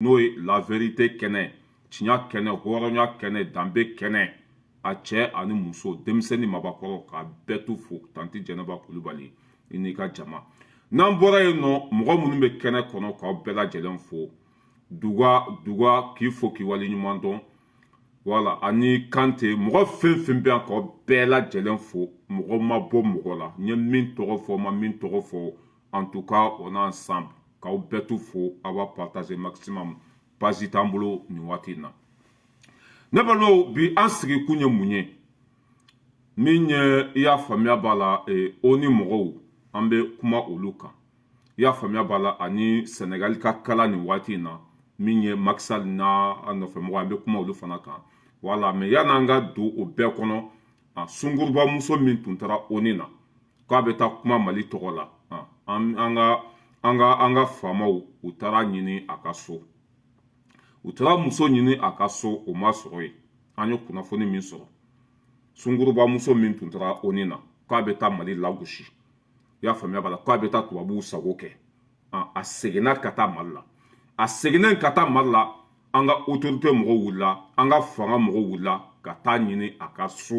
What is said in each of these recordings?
n'o ye la vérité kɛnɛ tiɲɛ kɛnɛ hɔrɔnya kɛnɛ danbe kɛnɛ a cɛ ani muso denmisɛnnin mabakɔrɔ k'a bɛɛ tu fo tanti jɛnɛba kulubali i n'i ka jama n'an bɔra yen nɔ mɔgɔ minnu bɛ kɛnɛ kɔnɔ k'aw bɛɛ lajɛlen fo duga k'i fo k'i waleɲuman dɔn wala ani kante mɔgɔ fɛn fɛn bɛ yan k'aw bɛɛ lajɛlen fo mɔgɔ ma bɔ mɔgɔ la n ye min tɔgɔ fɔ ma min tɔgɔ fɔ en tout cas on est ensemble k'aw bɛɛ tu fo a b'a partager maximum page t'an bolo nin waati in na ne balimaw bi an sigi kun ye mun ye min ye i y'a faamuya b'a la o ni mɔgɔw an bɛ kuma olu kan i y'a faamuya b'a la ani Senegal ka kala nin waati in na min ye Macky Sall n'a a nɔfɛmɔgɔ an bɛ kuma olu fana kan wala mais yan'an ka don o bɛɛ kɔnɔ sunguruba muso min tun taara ONU na k'a bɛ taa kuma Mali tɔgɔ la an ka faamaw u taara ɲini a ka so u taara muso ɲini a ka so o ma sɔrɔ yen an ye kunnafoni min sɔrɔ sunguruba muso min tun taara ONU na k'a bɛ taa Mali lagosi i y'a faamuya b'a la k'a bɛ taa tubabuw sago kɛ a seginna ka taa Mali la a seginnen ka taa Mali la an ka autorité mɔgɔw wulila an ka fanga mɔgɔw wulila ka taa ɲini a ka so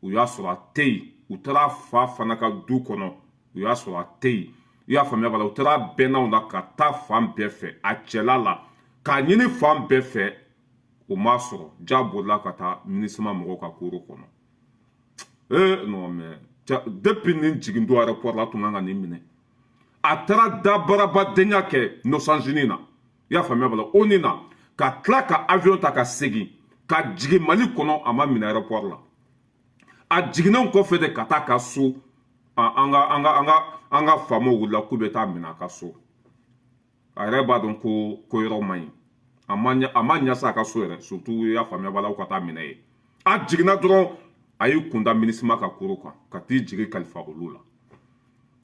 u y'a sɔrɔ a tɛ yen u taara fa fana ka du kɔnɔ u y'a sɔrɔ a tɛ yen i y'a faamuya b'a la u taara bɛnnaw na ka taa fan bɛɛ fɛ a cɛla la k'a ɲini fan bɛɛ fɛ o m'a sɔrɔ ja bolila ka taa minisima mɔgɔw ka koro kɔnɔ non mais depuis nin jigin don aéroport la tun kan ka nin minɛ a taara dabarabadenya kɛ Nations Unies na i y'a faamuya b'a la ONU na ka tila ka avion ta ka segin ka jigin Mali kɔnɔ a ma minɛ aéroport la a jiginnen kɔfɛ de ka taa ka so an ka faamaw wulila k'u bɛ taa minɛ a ka so a yɛrɛ b'a dɔn ko yɔrɔ man ɲi a ma ɲasa a ka so yɛrɛ surtout i y'a faamuya b'a la aw ka taa minɛ ye a jiginna dɔrɔn a y'i kunda minisima ka koro kan ka t'i jigi kalifa olu la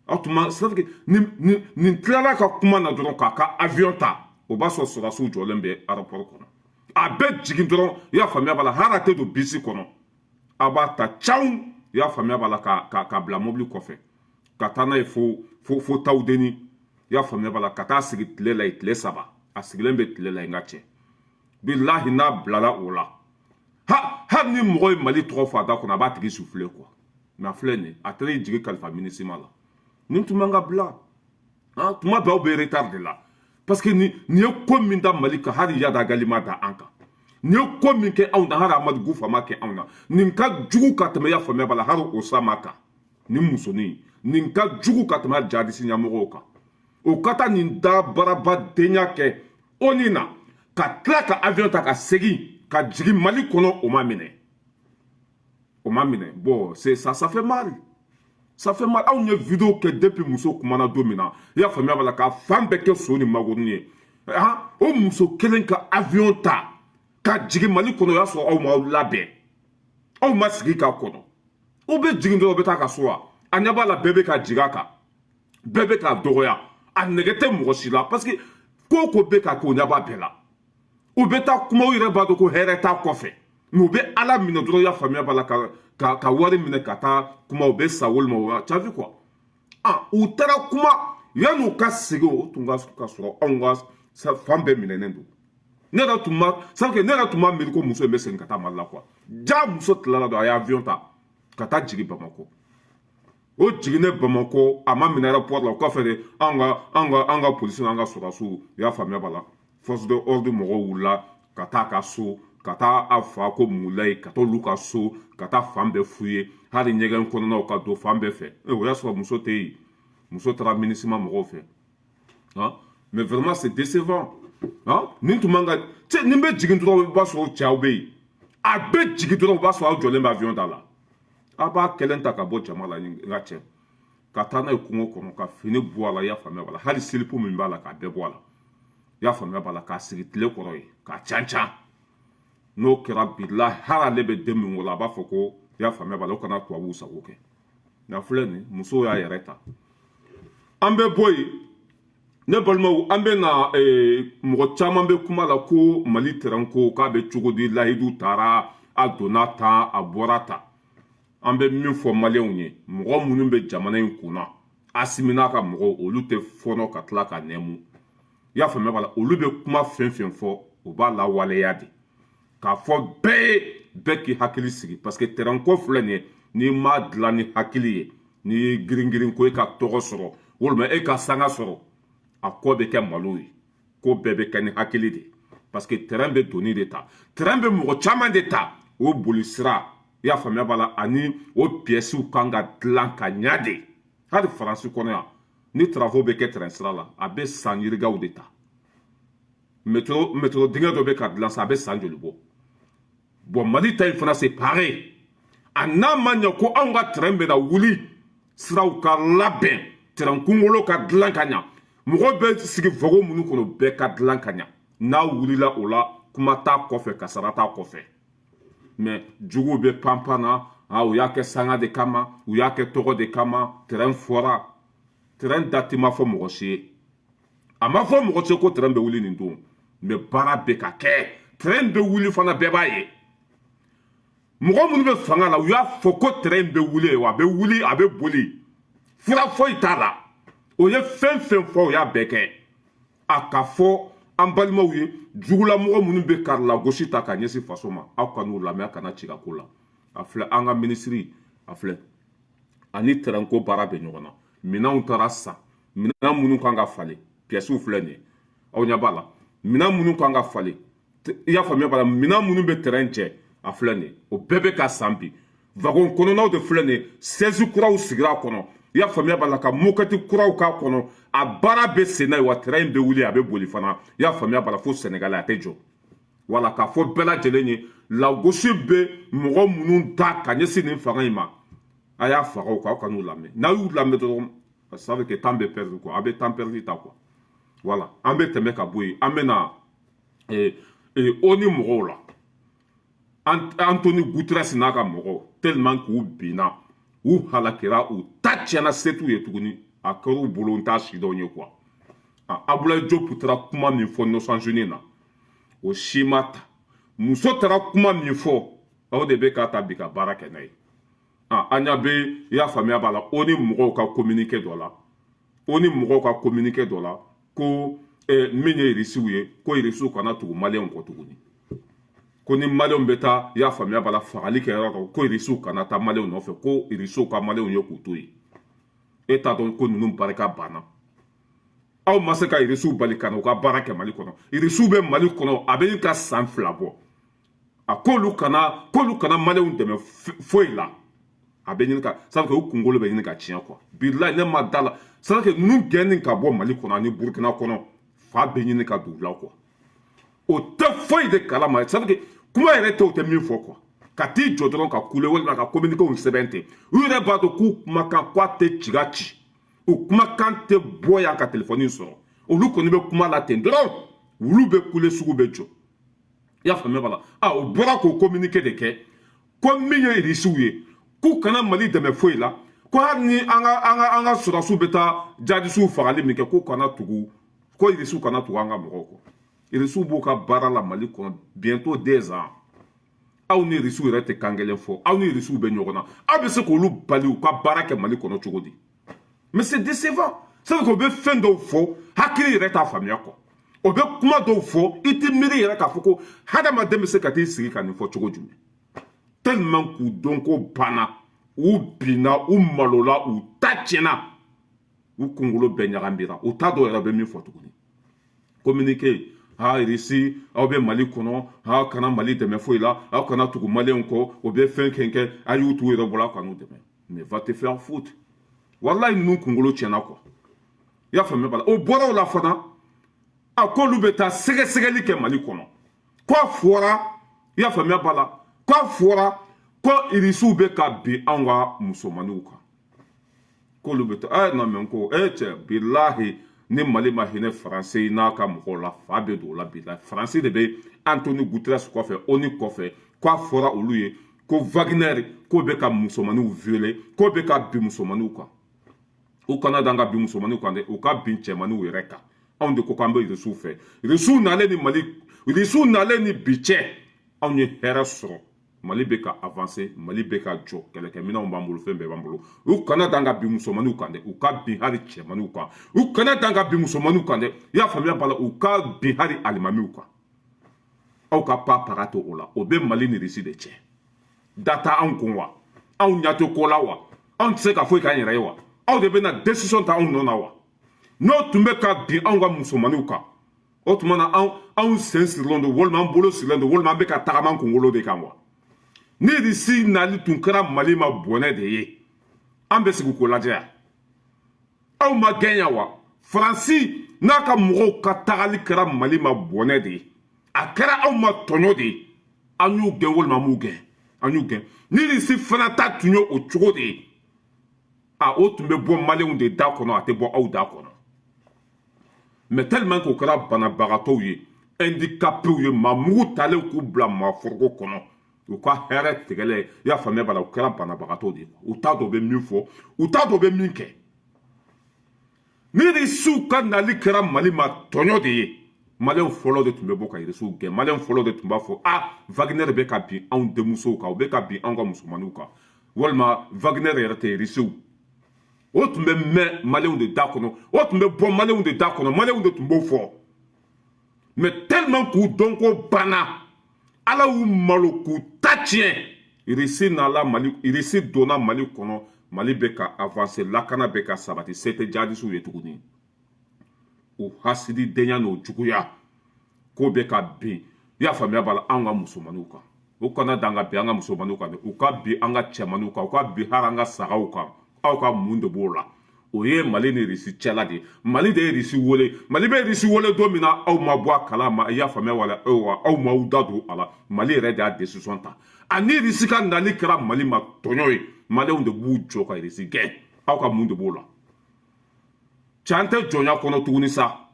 o tuma c'est-à-dire nin tilala ka kuma na dɔrɔn k'a ka avion ta o b'a sɔrɔ sɔrɔdasiw jɔlen bɛ aéroport kɔnɔ a bɛ jigin dɔrɔn i y'a faamuya b'a la hali a tɛ don bisi kɔnɔ a b'a ta caw i y'a faamuya b'a la k'a bila mobili kɔfɛ ka taa n'a ye fo Tawudeni i y'a faamuya b'a la ka taa sigi tile la yen tile 3 a sigilen bɛ tile la yen ka cɛ bilahi n'a bilala o la hali ni mɔgɔ ye Mali tɔgɔ fɔ a da kɔnɔ a b'a tigi souffler quoi mais a filɛ nin a taara i jigi kalifa minisima la nin tun man ka bila tuma bɛɛ aw bɛ retard de la parce que nin ye ko min da Mali kan hali Yada Gali ma da an kan nin ye ko min kɛ anw na hali Amadu Gufa ma kɛ anw na nin ka jugu ka tɛmɛ i y'a faamuya b'a la hali Osama kan nin musonin nin ka jugu ka tɛmɛ jadisi ɲɛmɔgɔw kan o ka taa nin dabarabadenya kɛ ONU na ka tila ka avion ta ka segin ka jigin Mali kɔnɔ o ma minɛ bon ça fait mal ça fait mal anw ye vidéo kɛ depuis muso kumana don min na i y'a faamuya b'a la ka fan bɛɛ kɛ so ni magonin ye o muso kelen ka avion ta ka jigin Mali kɔnɔ o y'a sɔrɔ aw m'aw labɛn aw ma sigi k'a kɔnɔ o bɛ jigin dɔrɔn o bɛ taa ka so wa a ɲɛ b'a la bɛɛ bɛ ka jigin a kan bɛɛ bɛ k'a dɔgɔya a nɛgɛ tɛ mɔgɔ si la parce que ko ko bɛ ka kɛ o ɲɛ b'a bɛɛ la u bɛ taa kuma u yɛrɛ b'a dɔn ko hɛrɛ t'a kɔfɛ mais u bɛ Ala minɛ dɔrɔn i y'a faamuya b'a la ka wari minɛ ka taa kuma u bɛ sa walima o tu as vu quoi u taara kuma yan'u ka segin o tun ka sɔrɔ anw ka fan bɛɛ minɛnen don ne yɛrɛ tun b'a miiri ko muso in bɛ segin ka taa Mali la quoi ja muso tilala dɔrɔn a ye avion ta ka taa jigin Bamako o jiginnen Bamako a ma minɛ aéroport la o kɔfɛ de an ka policiers n'an ka sɔrɔdasiw i y'a faamuya b'a la force de ordre mɔgɔw wulila ka taa a ka so ka taa a fa ko Mulayi ka taa olu ka so ka taa fan bɛɛ f'u ye hali ɲɛgɛn kɔnɔnaw ka don fan bɛɛ fɛ o y'a sɔrɔ muso tɛ yen muso taara minisima mɔgɔw fɛ mais vraiment c'est décevant nin tun man ka nin bɛ jigin dɔrɔn i b'a sɔrɔ cɛw bɛ yen a bɛ jigin dɔrɔn i b'a sɔrɔ aw jɔlen bɛ avion da la a b'a kɛlen ta ka bɔ jama la n ka cɛ ka taa n'a ye kungo kɔnɔ ka fini bɔ a la i y'a faamuya b'a la hali silipu min b'a la k'a bɛɛ bɔ a la i y'a faamuya b'a la k'a sigi tile kɔrɔ ye k'a can n'o kɛra bilahi hali ale bɛ den min wolo a b'a fɔ ko i y'a faamuya b'a la o kana tubabuw sago kɛ nka filɛ nin musow y'a yɛrɛ ta an bɛ bɔ yen ne balimaw an bɛ na mɔgɔ caman bɛ kuma la ko Mali terrain ko k'a bɛ cogo di layidu taara a donna tan a bɔra tan an bɛ min fɔ maliyɛnw ye mɔgɔ minnu bɛ jamana in kunna Asimi n'a ka mɔgɔw olu tɛ fɔnɔ ka tila ka nɛmu y'a faamuya b'a la olu bɛ kuma fɛn fɛn fɔ o b'a lawaleya de k'a fɔ bɛɛ k'i hakili sigi parce que terrain ko filɛ nin ye n'i m'a dilan ni hakili ye n'i ye girin ko e ka tɔgɔ sɔrɔ walima e ka sanga sɔrɔ a ko bɛ kɛ malo ye ko bɛɛ bɛ kɛ ni hakili de parce que terrain bɛ doni de ta terrain bɛ mɔgɔ caman de ta o boli sira i y'a faamuya b'a la ani o pièces kan ka dilan ka ɲa de hali faransi kɔnɔ yan ni travaux bɛ kɛ terrain sira la a bɛ san yirigaw de ta métro dingɛ dɔ bɛ ka dilan sa a bɛ san joli bɔ bon mali ta in fana c'est pareil a n'a ma ɲɛ ko anw ka terrain bɛ na wuli siraw ka labɛn terrain kunkolo ka dilan ka ɲa mɔgɔ bɛ sigi vogo minnu kɔnɔ bɛɛ ka dilan ka ɲa n'a wulila o la kuma t'a kɔfɛ kasara t'a kɔfɛ mais juguw bɛ panpan na u y'a kɛ sanga de kama u y'a kɛ tɔgɔ de kama terrain fɔra terrain date ma fɔ mɔgɔ si ye a ma fɔ mɔgɔ si ko terrain bɛ wuli nin don mais baara bɛ ka kɛ terrain bɛ wuli fana bɛɛ b'a ye mɔgɔ minnu bɛ fanga la u y'a fɔ ko terrain bɛ wuli wa a bɛ wuli a bɛ boli fura foyi t'a la o ye fɛn fɛn fɔ o y'a bɛɛ kɛ a ka fɔ an balimaw ye jugulamɔgɔ minnu bɛ karila gosi ta ka ɲɛsin faso ma aw ka n'u lamɛn a kana ci ka ko la a filɛ an ka minisiri a filɛ ani terrain ko baara bɛ ɲɔgɔn na minɛnw taara san minɛn minnu kan ka falen pièces filɛ nin ye aw ɲɛ b'a la minɛn minnu kan ka falen i y'a faamuya b'a la minɛn minnu bɛ terrain cɛ a filɛ nin ye o bɛɛ bɛ ka san bi wagon kɔnɔnaw de filɛ nin ye siège kuraw sigira a kɔnɔ i y'a faamuya b'a la ka moquette kuraw k'a kɔnɔ a baara bɛ sen na ye wa terrain bɛ wuli a bɛ boli fana i y'a faamuya b'a la fo Sénégal a tɛ jɔ wala k'a fɔ bɛɛ lajɛlen ye lagosi bɛ mɔgɔ minnu ta ka ɲɛsin nin fanga in ma a y'a faga o kan aw ka n'u lamɛn n'a y'u lamɛn dɔrɔn ça veut dire que temps bɛ perdu quoi a bɛ temps perdu ta quoi voilà an bɛ tɛmɛ ka bɔ yen an bɛ na ONU mɔgɔw la Anthony Guterres n'a ka mɔgɔw tellement k'u binna u halakira u ta tiɲɛna se t'u ye tuguni a kɛr'u bolo n t'a si dɔn ye quoi Abdoulaye Diop taara kuma min fɔ Nations Unies na o si ma ta muso taara kuma min fɔ aw de bɛ k'a ta bi ka baara kɛ n'a ye an ɲa bɛ i y'a faamuya b'a la ONU mɔgɔw ka communiqué dɔ la ONU mɔgɔw ka communiqué dɔ la ko min ye irisiw ye ko irisiw kana tugu maliyɛnw kɔ tuguni ko ni maliyɛnw bɛ taa i y'a faamuya b'a la fagali kɛ yɔrɔ dɔ ko irisiw kana taa maliyɛnw nɔfɛ ko irisiw ka maliyɛnw ye k'u to yen e t'a dɔn ko ninnu barika banna aw ma se ka irisiw bali ka na u ka baara kɛ mali kɔnɔ irisiw bɛ mali kɔnɔ a bɛ ka san 2 bɔ a k'olu kana maliyɛnw dɛmɛ foyi la a bɛ ɲini ka c'est à dire que u kunkolo bɛ ɲini ka tiɲɛ quoi bilahi ne ma da la c'est à dire que ninnu gɛnni ka bɔ mali kɔnɔ ani burukina kɔnɔ fa bɛ ɲini ka don u la quoi o tɛ foyi de kalama c'est à dire que kuma yɛrɛ tɛ o tɛ min fɔ quoi ka t'i jɔ dɔrɔn ka kule walima ka communiquéw sɛbɛn ten u yɛrɛ b'a dɔn k'u kumakan k'a tɛ ciga ci u kumakan tɛ bɔ yan ka telefɔni sɔrɔ olu kɔni bɛ kuma la ten dɔrɔn wulu bɛ kule sugu bɛ jɔ i y'a faamuya b'a la o bɔra k'o communiqué de kɛ ko min ye irisiw ye k'u kana mali dɛmɛ foyi la ko hali ni an ka sɔrɔdasiw bɛ taa jadisiw fagali min kɛ k'u kana tugu ko irisiw kana tugu an ka mɔgɔw kɔ irisiw b'u ka baara la mali kɔnɔ bientôt 2 ans aw ni irisiw yɛrɛ tɛ kan kelen fɔ aw ni irisiw bɛ ɲɔgɔn na aw bɛ se k'olu bali u ka baara kɛ mali kɔnɔ cogo di mais c'est décevant c'est à dire que o bɛ fɛn dɔw fɔ hakili yɛrɛ t'a faamuya quoi o bɛ kuma dɔw fɔ i tɛ miiri yɛrɛ k'a fɔ ko hadamaden bɛ se ka t'i sigi ka nin fɔ cogo jumɛn tellement k'u dɔn ko banna u binna u malola u ta tiɲɛna u kunkolo bɛɛ ɲagamira u t'a dɔn yɛrɛ bɛ min fɔ tuguni communiqué irisi aw bɛ mali kɔnɔ aw kana mali dɛmɛ foyi la aw kana tugu maliyɛnw kɔ o bɛ fɛn fɛn kɛ a y'u t'u yɛrɛ bolo aw kan'u dɛmɛ mais va te faire foutre walayi ninnu kunkolo tiɲɛna quoi i y'a faamuya b'a la o bɔra o la fana k'olu bɛ taa sɛgɛsɛgɛli kɛ mali kɔnɔ k'a fɔra i y'a faamuya b'a la k'a fɔra ko irisiw bɛ ka bin anw ka musomanninw kan k'olu bɛ taa non mais ko cɛ bilahi ni mali ma hinɛ faransi n'a ka mɔgɔw la fa bɛ don o la bilahi faransi de bɛ Anthony Guterres kɔfɛ ONU kɔfɛ k'a fɔra olu ye ko Wagner k'o bɛ ka musomanninw violer k'o bɛ ka bin musomanninw kan u kana dan ka bin musomanninw kan dɛ u ka bin cɛmanninw yɛrɛ kan anw de ko k'an bɛ irisiw fɛ irisiw nalen ni bi cɛ anw ye hɛrɛ sɔrɔ Mali bɛ ka avancer, Mali bɛ ka jɔ, kɛlɛkɛminɛnw b'an bolo, fɛn bɛɛ b'an bolo. U kana dan ka bin musomanniw kan dɛ, u ka bin hali cɛmanniw kan. U kana dan ka bin musomanniw kan dɛ, i y'a faamuya b'a la, u ka bin hali alimamiw kan. Aw ka pa paga to o la, o bɛ Mali ni Russie de cɛ. Data anw kun wa? Anw ɲɛ tɛ ko la wa? Anw tɛ se ka foyi k'an yɛrɛ ye wa? Aw de bɛna décision ta anw nɔ na wa? N'o tun bɛ ka bin anw ka musomanniw kan, o tuma na anw sen sirilen don, walima an bolo sirilen don, walima an bɛ ka tagama an kunkolo de kan wa? Ni Russie nali tun kɛra Mali ma bɔnɛ de ye, an bɛ sigi k'o lajɛ yan. Aw ma gɛn yan wa? Faransi n'a ka mɔgɔw ka tagali kɛra Mali ma bɔnɛ de ye. A kɛra aw ma tɔɲɔ de ye. An y'u gɛn walima an m'u gɛn. An y'u gɛn. Ni Russie fana ta tun ye o cogo de ye, o tun bɛ bɔ Malienw de da kɔnɔ, a tɛ bɔ aw da kɔnɔ. Mais tellement qu'o kɛra banabagatɔw ye, handicapés ye, maa mugu talen k'u bila maaforoko kɔnɔ. U ka hɛrɛ tigɛlɛ, i y'a faamuya b'a la, u kɛra banabagatɔw de ye. U t'a dɔn u bɛ min fɔ, u t'a dɔn u bɛ min kɛ. Ni Russiw ka nali kɛra Mali ma tɔɲɔ de ye, Maliens fɔlɔ de tun bɛ bɔ ka Russiw gɛn. Maliens fɔlɔ de tun b'a fɔ Wagner bɛ ka bin anw denmusow kan, u bɛ ka bin anw ka musomanniw kan. Walima Wagner yɛrɛ tɛ Russiw. O tun bɛ mɛn Malienw de da kɔnɔ, o tun bɛ bɔ Malienw de da kɔnɔ, Malienw de tun b'o fɔ. Mais tellement k'u dɔn ko banna, Ala y'u malo k'u ta tiɲɛ. Russie donna Mali kɔnɔ, Mali bɛ ka avancer, lakana bɛ ka sabati, se tɛ jihadistes ye tuguni. O hasididenya n'o juguya k'o bɛ ka bin, i y'a faamuya b'a la, an ka musomanniw kan. O kana dan ka bin an ka musomanniw kan dɛ, u ka bin an ka cɛmanniw kan, u ka bin hali an ka sagaw kan. Aw ka mun de b'o la? O ye Mali ni Russie cɛla de ye. Mali de ye Russie wele. Mali bɛ Russie wele don min na, aw ma bɔ a kalama, i y'a faamuya wala, aw m'aw da don a la. Mali yɛrɛ de y'a décision ta. Ani Russie ka nali kɛra Mali ma tɔɲɔ ye, Malienw de b'u jɔ ka Russie gɛn. Aw ka mun de b'o la? Cɛ an tɛ jɔnya kɔnɔ tuguni sa.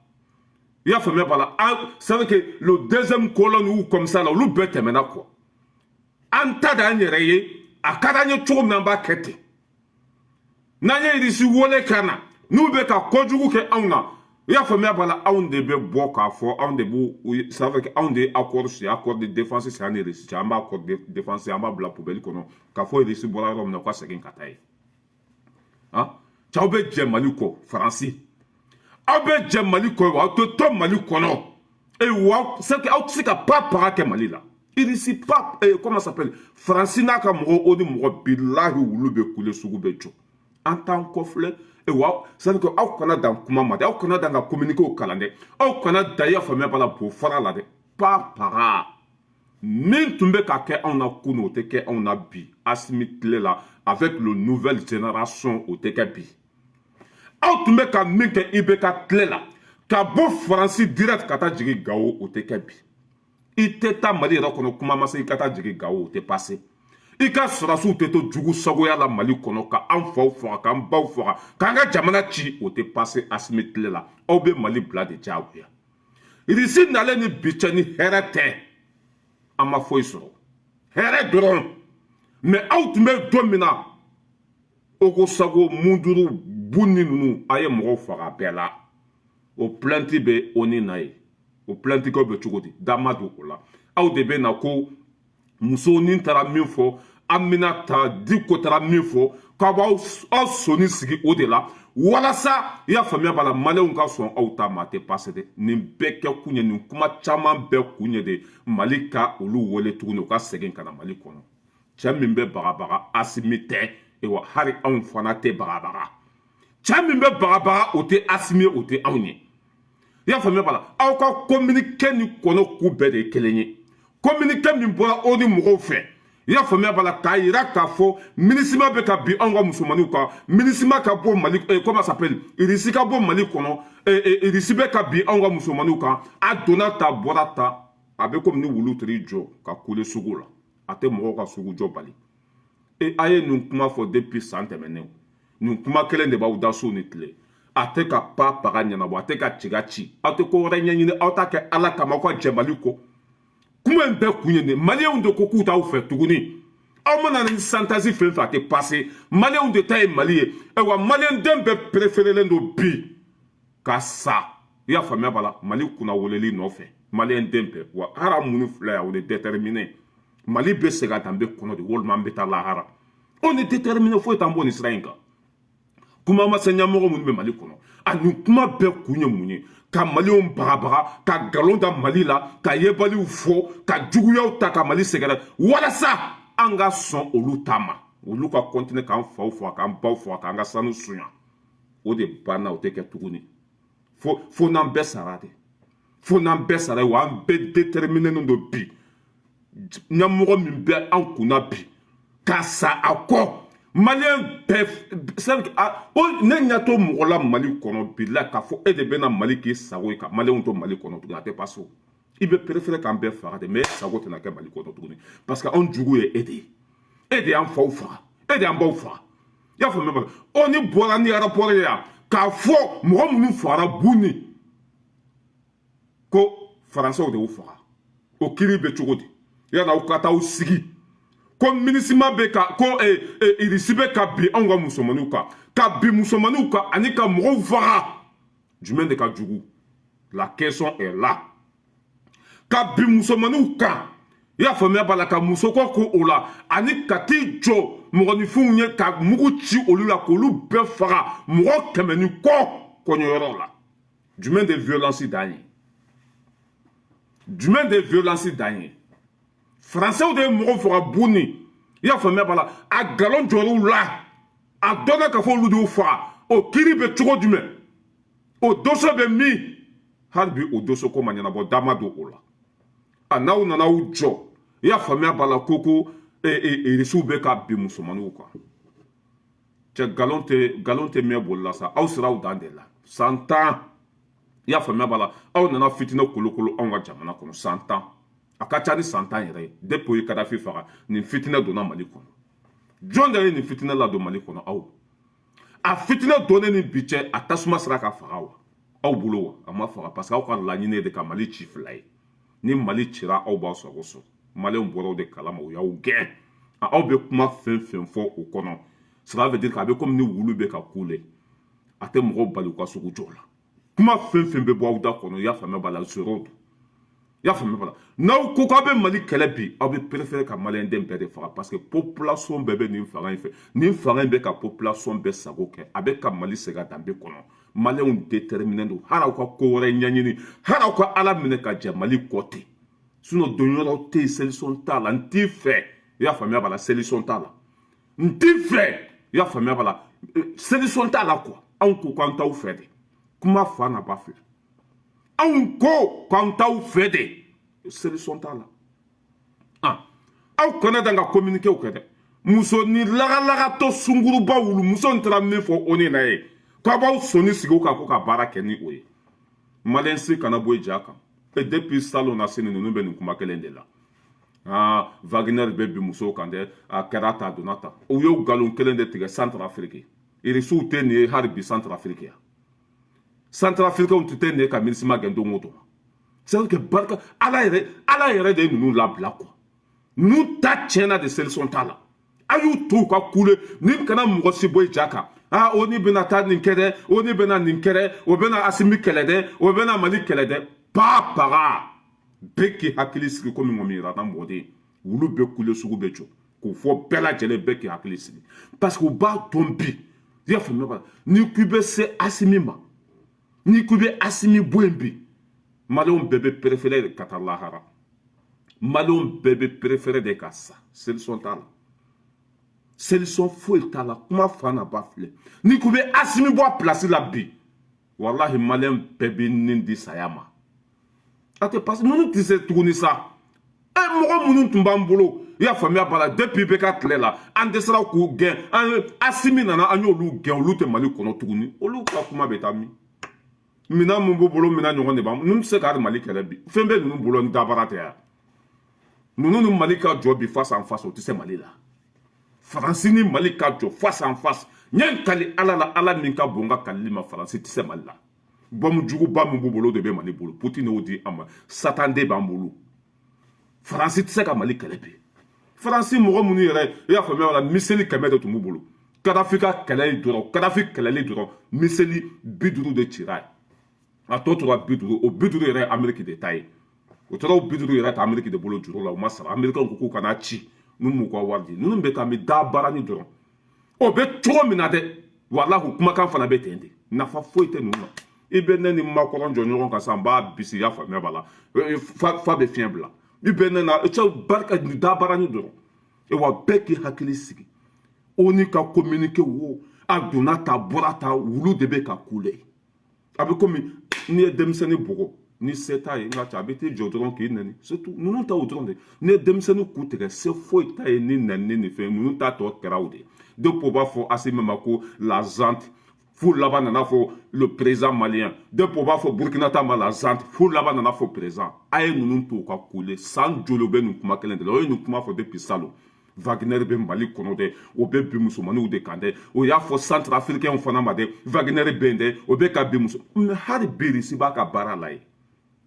I y'a faamuya b'a la. C'est vrai que le deuxième colonne ou comme ça, olu bɛɛ tɛmɛna quoi. An ta d'an yɛrɛ ye, a ka d'an ye cogo min na an b'a kɛ ten. N'an ye Russie wele ka na, n'u bɛ ka kojugu kɛ anw na, i y'a faamuya b'a la, anw de bɛ bɔ k'a fɔ, anw de b'u, c'est vrai que anw de ye accord signé, accord de défense c'est an ni Russie cɛ, an b'a accord de défense an b'a bila poubelle kɔnɔ, k'a fɔ Russie bɔra yɔrɔ min na, u ka segin ka taa yen. Cɛ aw bɛ jɛ Mali kɔ, Faransi. Aw bɛ jɛ Mali kɔ, aw tɛ to Mali kɔnɔ. C'est que aw tɛ se ka pa paga kɛ Mali la. Russie pas, comment ça s'appelle? Faransi n'a ka mɔgɔ o ni mɔgɔ bilahi wulu bɛ kule sugu bɛ jɔ. En tant qu'offre, c'est-à-dire que aw kana dan kuma ma dɛ, aw kana dan ka communiquer o kalan dɛ, aw kana dan ya faamuya b'a la bo fara la dɛ, pa paga. Min tun bɛ ka kɛ anw na kunun o tɛ kɛ anw na bi, Assimi tile la, avec le nouvelle génération o tɛ kɛ bi. Aw tun bɛ ka min kɛ IBK tile la, ka bɔ Faransi direct ka taa jigin Gao o tɛ kɛ bi. I tɛ taa Mali yɛrɛ kɔnɔ kuma ma se i ka taa jigin Gao o tɛ passé. I ka sɔrɔsiw tɛ to jugu sagoya la Mali kɔnɔ ka an faw faga k'an baw faga k'an ka jamana ci o tɛ passé Assimi tile la. Aw bɛ Mali bila de diyagoya. Russie nalen ni bi cɛ ni hɛrɛ tɛ, an ma foyi sɔrɔ. Hɛrɛ dɔrɔn. Mais aw tun bɛ don min na, Ogosago, Munduru, Buni ninnu, a ye mɔgɔw faga bɛɛ la. O plainte bɛ ONU na ye. O plainte kɛw bɛ cogo di? Da ma don o la. Aw de bɛ na ko musow ni taara min fɔ, Aminata Diko taara min fɔ, k'a b'aw sɔnni sigi o de la. Walasa, i y'a faamuya b'a la, Malienw ka sɔn aw ta ma a tɛ passé dɛ. Nin bɛɛ kɛ kun ye, nin kuma caman bɛɛ kun ye de, Mali ka olu wele tuguni, u ka segin ka na Mali kɔnɔ. Cɛ min bɛ bagabaga Assimi tɛ, hali anw fana tɛ bagabaga. Cɛ min bɛ bagabaga o tɛ Assimi, o tɛ anw ye. I y'a faamuya b'a la, aw ka communiqué ni kɔnɔ k'u bɛɛ de ye kelen ye. Communiqué min bɔra o ni mɔgɔw fɛ, i y'a faamuya b'a la, k'a yira k'a fɔ MINUSMA bɛ ka bin anw ka musomanniw kan, MINUSMA ka bɔ Mali, comment ça s'appelle, Russie ka bɔ Mali kɔnɔ, Russie bɛ ka bin anw ka musomanniw kan, a donna ta bɔra ta, a bɛ komi ni wulu tiri jɔ ka kule sugu la, a tɛ mɔgɔw ka sugu jɔ bali. A ye nin kuma fɔ depuis san tɛmɛnenw, nin kuma kelen de b'aw da so ni tile. A tɛ ka pa paga ɲɛnabɔ, a tɛ ka ciga ci, aw tɛ ko wɛrɛ ɲɛɲini, aw t'a kɛ Ala kama, aw ka jɛ Mali kɔ. Kuma in bɛɛ kun ye nin, Malienw de ko k'u t'aw fɛ tuguni. Aw mana ni santasi fɛn fɛn a tɛ passé, Malienw de ta ye Mali ye. Wa Malien den bɛɛ préférelen don bi ka sa. I y'a faamuya b'a la, Mali kunna weleli nɔfɛ, Malien den bɛɛ. Wa hali minnu filɛ yan, o de déterminé. Mali be sega tambe kono de wolman beta lahara. On est déterminé faut tambo ni srainga. Kuma masenya mo mun be Mali kono. Anu kuma be kunye munye. Ka Mali on barabara, ka galon da Mali la, ka yebali ou fo, ka juguya ou ta ka Mali sega. Wala sa anga son olu tama. Olu ka continue ka fa ou fo ka ba ou fo ka anga sanu sunya. O de bana o te ke tuguni. Faut n'en baisser arrêter. Faut n'en baisser arrêter. Ou en be déterminer non de bi. Nyamoro min be an kuna bi. Kasa ako. Malien pef. O ne nyato mola Mali kono bi la ka fo e de bena Mali ki sago ka Malien to Mali kono to ate paso. Il be préférer kan be farade mais sago te na ke Mali kono to ni. Parce que on jugu e aider. Aider en fa ou fa. Aider en ba ou fa. Ya fo me on ni bola ni rapport ya. Ka fo mo mu fara buni ko français de fara o kiri be chogodi ya na ukata o sigi ko minisima be ka ko irisibe ka bi anga musomanuka ka bi musomanuka anika mo fara du men de ka jugu la question est là ka bi musomanuka ya famia bala ka musoko ko ola anika ti jo mo ni funye ka mugu chi olula ko lu be fara mo kemeni ko nyorola du men de violence d'année du men de violence d'année français ou de mo fera boni ya famia bala a galon joru la a dona ka fo lu do fa o kiribe chugo du men o doso be mi harbi o doso ko manyana bo damado ola anaw nanaw jo ya famia bala koko resu be ka bi musomanu quoi che galonte me bolla sa aw sira u dande la 100 ans ya famia bala aw nana fitina kolokolo on jamana kono 100 ans akacha ni 100 ans yere depuis Kadhafi fara ni fitina dona Mali kono John de ni fitina la do Mali kono aw a fitina donné ni biche atasuma sira ka fara aw bulo ama fara parce que aw ka la nyine de ka Mali chief lai ni Mali chira aw ba so goso Malais mboro de kalama ou ya ou gen a obe kuma fen fo au kono cela veut dire qu'abe comme ni wulu be ka kule ate mro balu kwa sugu jola kuma fen be bo da kono ya fame bala zero ya fame bala na ko ka be Mali kelebi obe préférer ka Malien dem be de fara parce que population bebe ni fara be ka population be sago ke abe ka Mali sega dambe kono Malien déterminé do hara ko ko re nyanyini hara ko ala mine ka je Mali côté sinon donnons tes solutions tala nti fait ya famille bala solution tala nti fait ya famille bala solution tala quoi on ko quand on fait de comment fa na pas fait on ko quand on fait de solution tala ah on connaît dans la communiquer au kede muso ni laga to sunguru ba wulu muso ntramne fo oni na e ko ba soni sigo ka ko ka baraka ni oye malensi kana boy jaka. Et depuis ça, on a signé nous ben kuma kelende la. Ah, Wagner bebe muso kande a karata donata. O yo galon kelende tige Centrafrique. Il sou tene harbi Centrafrique. Centrafrique on tene ka minisma gendo moto. C'est que barka ala yere de nous la bla quoi. Nous ta tchena de sel son tala. Ayu to ka kule nim kana mo si boy jaka. Ah oni benata ninkere, oni bena ninkere, o bena asimi kelede, o bena mali kelede. Para beki hakili sigi komi ngomira na mode wulu be kule sugu becho ko fo bela jele beki hakili sigi parce que ba tombi ya fa meba ni kube se asimima ni kube asimi bwembi malon bébé préféré de Katalahara malon bébé préféré de Kassa c'est le son tala c'est le son fou tala kuma fana bafle ni kube asimi bo placer la bi wallahi malem bébé nindi sayama ate parce que nous disons tourner ça et moi nous tombons boulot il y a famille bala depuis beka clé là en desra ko gain asimi nana anyo lu gain lu te mali kono tourner o lu ka kuma betami mina mo bolo mina nyo ne ba nous se ka mali kele bi fembe nous bolo nda barate ya nous mali ka job face en face au tise mali là francini mali ka job face en face nyen kali ala minka bonga kalima france tise mali là bom jugu bam bolo de be mali bolo Poutine odi ama satan de bambolo France tse ka mali kelebi France mo munu yere ya fa me wala miseli kemedo to mubolo Kadhafi ka keleli duro Kadhafi keleli duro miseli biduru de tirai a to biduru o biduru yere Amerique de taille o tora o biduru yɛrɛ ta Amérique de bolo juru la o ma sara Américain ko k'u kana ci n'u m'u ka wari di ninnu bɛ taa an bɛ da barani dɔrɔn o bɛ cogo min na dɛ walahi kumakan fana bɛ ten de nafa foyi tɛ ninnu na i bɛ ne ni makɔrɔn jɔ ɲɔgɔn kan sisan n b'a bisi y'a faamuya b'a la fa bɛ fiɲɛ bila i bɛ ne na cɛ barika da barani dɔrɔn wa bɛɛ k'i hakili sigi o ni ka communiqué wo a donna ta bɔra ta wulu de bɛ ka kule a bɛ komi n'i ye denmisɛnnin bugɔ ni se t'a ye n ka ca a bɛ t'i jɔ dɔrɔn k'i nɛni surtout ninnu ta o dɔrɔn de n'i ye denmisɛnnin k'u tigɛ se foyi t'a ye ni nɛni ni fɛn ninnu ta tɔ kɛra o de donc o b'a fɔ Assimi ma ko la zante fu laban nana fɔ le président malien donc o b'a fɔ Burkina ta ma la zante fu laban nana fɔ président a ye ninnu to ka kule san joli o bɛ nin kuma kelen de la o ye nin kuma fɔ depuis salon Wagner bɛ Mali kɔnɔ dɛ o bɛ bi musomanninw de kan dɛ o y'a fɔ centrafricain fana ma dɛ Wagner bɛ yen dɛ o bɛ ka bi muso mais hali bi Russie b'a ka baara la ye